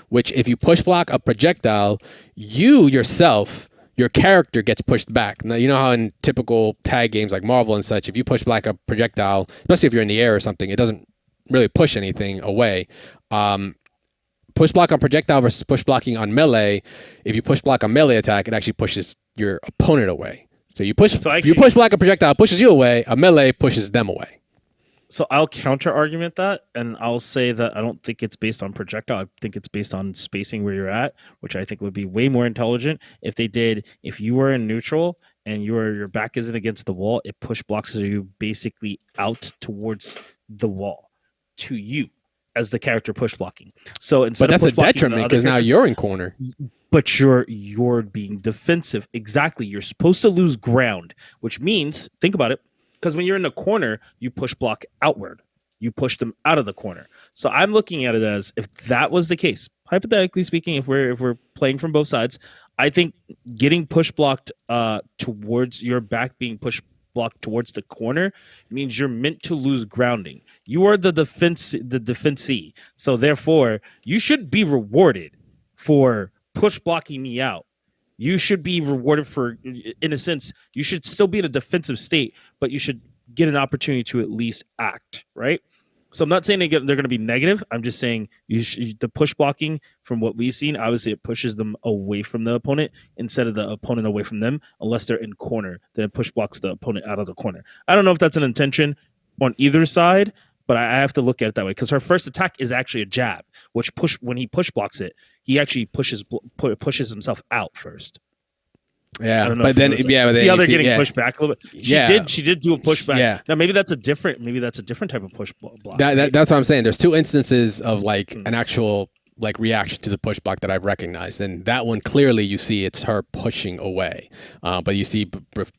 which if you push block a projectile, your character gets pushed back. Now, you know how in typical tag games like Marvel and such, if you push block a projectile, especially if you're in the air or something, it doesn't really push anything away. Push block on projectile versus push blocking on melee. If you push block a melee attack, it actually pushes your opponent away. So you push block a projectile, pushes you away. A melee pushes them away. So I'll counter argument that, and I'll say that I don't think it's based on projectile. I think it's based on spacing where you're at, which I think would be way more intelligent if you were in neutral and your back isn't against the wall, it push blocks you basically out towards the wall to you as the character push blocking. So instead but that's a detriment because now you're in corner. But you're being defensive. Exactly. You're supposed to lose ground, which means, think about it, because when you're in the corner, you push block outward. You push them out of the corner. So I'm looking at it as if that was the case, hypothetically speaking, if we're playing from both sides, I think getting push blocked towards your back being push blocked towards the corner means you're meant to lose grounding. You are the defensee. So therefore, you should be rewarded for push blocking me out. You should be rewarded for, in a sense, you should still be in a defensive state, but you should get an opportunity to at least act, right? So I'm not saying they're going to be negative. I'm just saying the push blocking, from what we've seen, obviously it pushes them away from the opponent instead of the opponent away from them, unless they're in corner. Then it push blocks the opponent out of the corner. I don't know if that's an intention on either side, but I have to look at it that way because her first attack is actually a jab, which when he push blocks it, he actually pushes himself out first. Yeah, but then see how they're getting pushed back a little bit. She did do a pushback. Yeah. Now maybe that's a different type of push block. That's what I'm saying. There's two instances of like an actual like reaction to the push block that I've recognized, and that one clearly you see it's her pushing away. But you see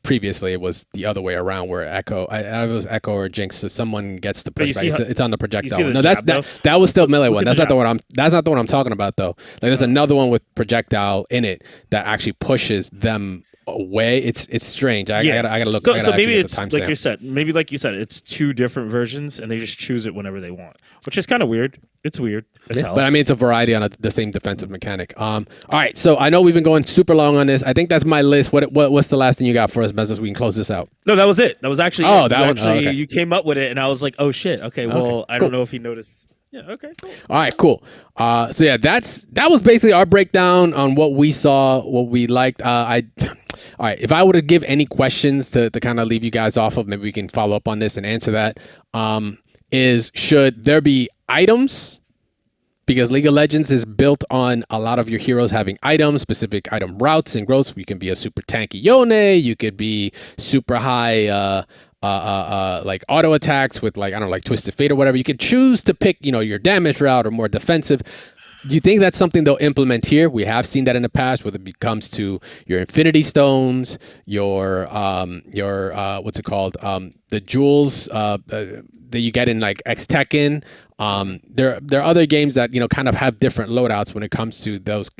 previously it was the other way around where Echo, I don't know if it was Echo or Jinx, so someone gets the pushback. It's on the projectile. No, that was still melee one. That's not the one I'm talking about though. Like there's another one with projectile in it that actually pushes them away. It's strange. I gotta look. So maybe it's like you said. Maybe like you said, it's two different versions, and they just choose it whenever they want, which is kind of weird. It's weird as hell. But I mean, it's a variety on the same defensive mechanic. All right. So I know we've been going super long on this. I think that's my list. What's the last thing you got for us, Mezza? So we can close this out. No, that was it. That was actually okay. You came up with it, and I was like, oh shit. Okay. Well, I don't know if he noticed. Yeah. Okay. Cool. All right. Cool. So yeah, that was basically our breakdown on what we saw, what we liked. All right. If I were to give any questions to kind of leave you guys off of, maybe we can follow up on this and answer that. Is should there be items? Because League of Legends is built on a lot of your heroes having items, specific item routes and growths. You can be a super tanky Yone. You could be super high like auto attacks with like, I don't know, like Twisted Fate or whatever. You could choose to pick, your damage route or more defensive. Do you think that's something they'll implement here? We have seen that in the past, whether it comes to your Infinity Stones, your what's it called? The jewels that you get in like Tekken. There are other games that kind of have different loadouts when it comes to those,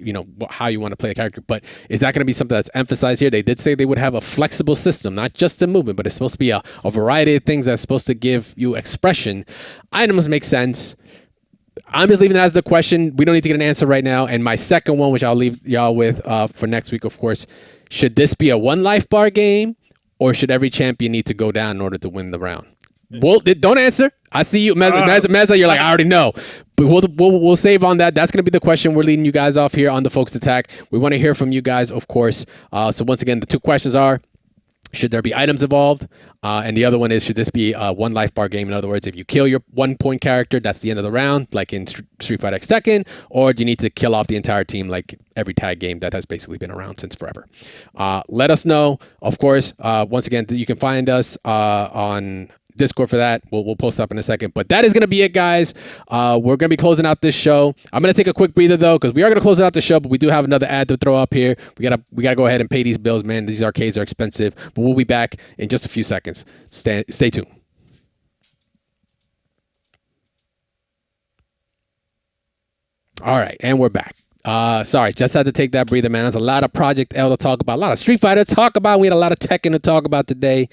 how you want to play a character. But is that going to be something that's emphasized here? They did say they would have a flexible system, not just the movement, but it's supposed to be a variety of things that's supposed to give you expression. Items make sense. I'm just leaving that as the question. We don't need to get an answer right now. And my second one, which I'll leave y'all with for next week, of course, should this be a one life bar game, or should every champion need to go down in order to win the round? Well, don't answer. I see you, Mezza. You're like, I already know. But we'll save on that. That's going to be the question. We're leading you guys off here on the Folks Attack. We want to hear from you guys, of course. So once again, the 2 questions are, should there be items involved? And the other one is, should this be a 1 life bar game? In other words, if you kill your 1-point character, that's the end of the round, like in Street Fighter X Tekken, or do you need to kill off the entire team like every tag game that has basically been around since forever? Let us know. Of course, once again, you can find us on Discord for that. We'll post up in a second, but that is going to be it, guys. We're going to be closing out this show. I'm going to take a quick breather though, because we are going to close out the show, but we do have another ad to throw up here. We gotta go ahead and pay these bills, man. These arcades are expensive, but we'll be back in just a few seconds. Stay tuned. All right, and we're back. Sorry, just had to take that breather, man. There's a lot of Project L to talk about, a lot of Street Fighter to talk about. We had a lot of Tekken to talk about today.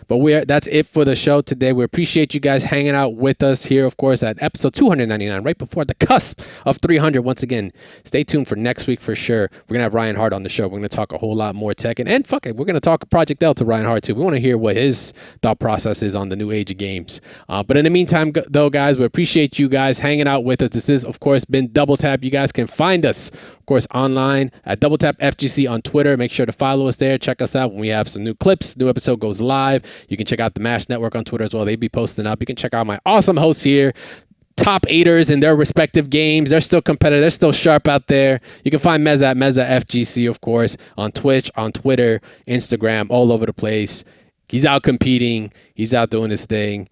But that's it for the show today. We appreciate you guys hanging out with us here, of course, at episode 299, right before the cusp of 300. Once again, stay tuned for next week for sure. We're going to have Ryan Hart on the show. We're going to talk a whole lot more Tekken. And fuck it, we're going to talk Project L to Ryan Hart too. We want to hear what his thought process is on the new age of games. But in the meantime, though, guys, we appreciate you guys hanging out with us. This has, of course, been Double Tap. You guys can find us, of course, online at Double Tap FGC on Twitter. Make sure to follow us there. Check us out when we have some new clips. New episode goes live. You can check out the Mash Network on Twitter as well. They be posting up. You can check out my awesome hosts here, top 8ers in their respective games. They're still competitive. They're still sharp out there. You can find Mezza at Mezza FGC, of course, on Twitch, on Twitter, Instagram, all over the place. He's out competing. He's out doing his thing.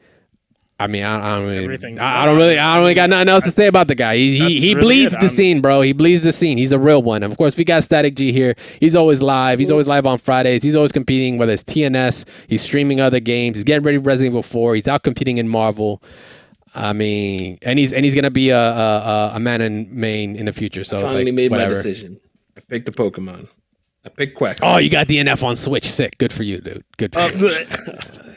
I mean, I don't really got nothing else to say about the guy. He bleeds the scene, bro. He bleeds the scene. He's a real one. And of course, we got Static G here. He's always live. He's always live on Fridays. He's always competing, whether it's TNS. He's streaming other games. He's getting ready for Resident Evil 4. He's out competing in Marvel. I mean, and he's gonna be a man in main in the future. So I finally made whatever. my decision. I picked the Pokemon. I picked Quack. Oh, you got DNF on Switch. Sick. Good for you, dude. Good for you.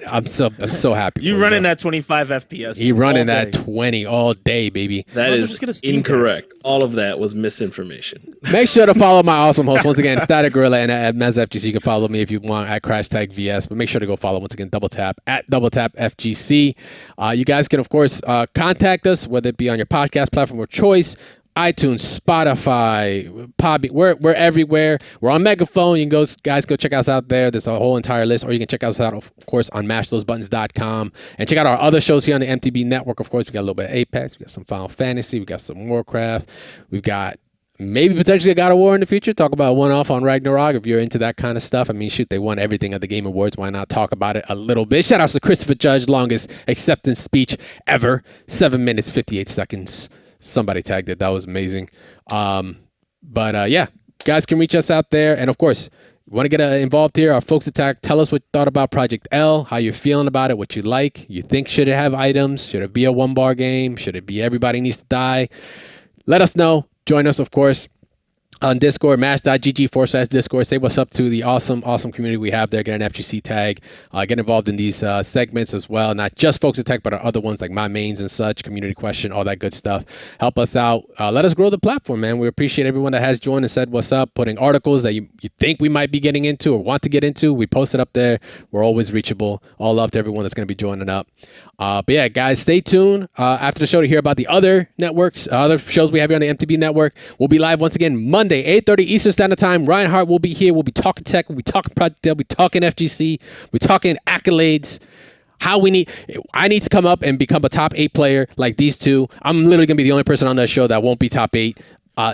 I'm so happy. You running that 25 FPS. He running that 20 all day, baby. That is incorrect. All of that was misinformation. Make sure to follow my awesome host once again, Static Gorilla, and at Mezza FGC. You can follow me if you want at Crashtag VS. But make sure to go follow once again Double Tap at Double Tap FGC. You guys can of course contact us, whether it be on your podcast platform of choice. iTunes, Spotify, Podbean, we're everywhere. We're on Megaphone. You can guys go check us out there. There's a whole entire list. Or you can check us out, of course, on mashthosebuttons.com. And check out our other shows here on the MTB Network. Of course, we got a little bit of Apex. We got some Final Fantasy. We got some Warcraft. We've got maybe potentially a God of War in the future. Talk about a one-off on Ragnarok if you're into that kind of stuff. I mean, shoot, they won everything at the Game Awards. Why not talk about it a little bit? Shout out to Christopher Judge, longest acceptance speech ever. 7 minutes, 58 seconds. Somebody tagged it. That was amazing. But yeah, guys can reach us out there. And of course, want to get involved here, our Folks Attack. Tell us what you thought about Project L, how you're feeling about it, what you like. You think, should it have items? Should it be a 1-bar game? Should it be everybody needs to die? Let us know. Join us, of course, on Discord, mash.gg/Discord. Say what's up to the awesome community we have there. Get an FGC tag. Get involved in these segments as well. Not just Folks Attack, but our other ones like My Mains and such, Community Question, all that good stuff. Help us out. Let us grow the platform, man. We appreciate everyone that has joined and said what's up, putting articles that you think we might be getting into or want to get into. We post it up there. We're always reachable. All love to everyone that's going to be joining up. But yeah, guys, stay tuned after the show to hear about the other networks, other shows we have here on the MTB Network. We'll be live once again Monday, 8:30 Eastern Standard Time. Ryan Hart will be here. We'll be talking tech. We'll be talking Project L. We'll be talking FGC. We're talking accolades. I need to come up and become a top 8 player like these two. I'm literally going to be the only person on that show that won't be top 8.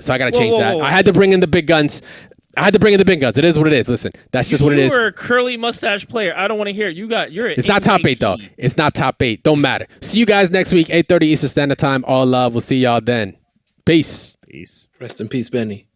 So I got to change that. I had to bring in the big guns. It is what it is. Listen, that's just what it is. You were a curly mustache player. I don't want to hear it. It's not top 8 though. It's not top 8. Don't matter. See you guys next week, 8:30 Eastern Standard Time. All love. We'll see y'all then. Peace. Rest in peace, Benny.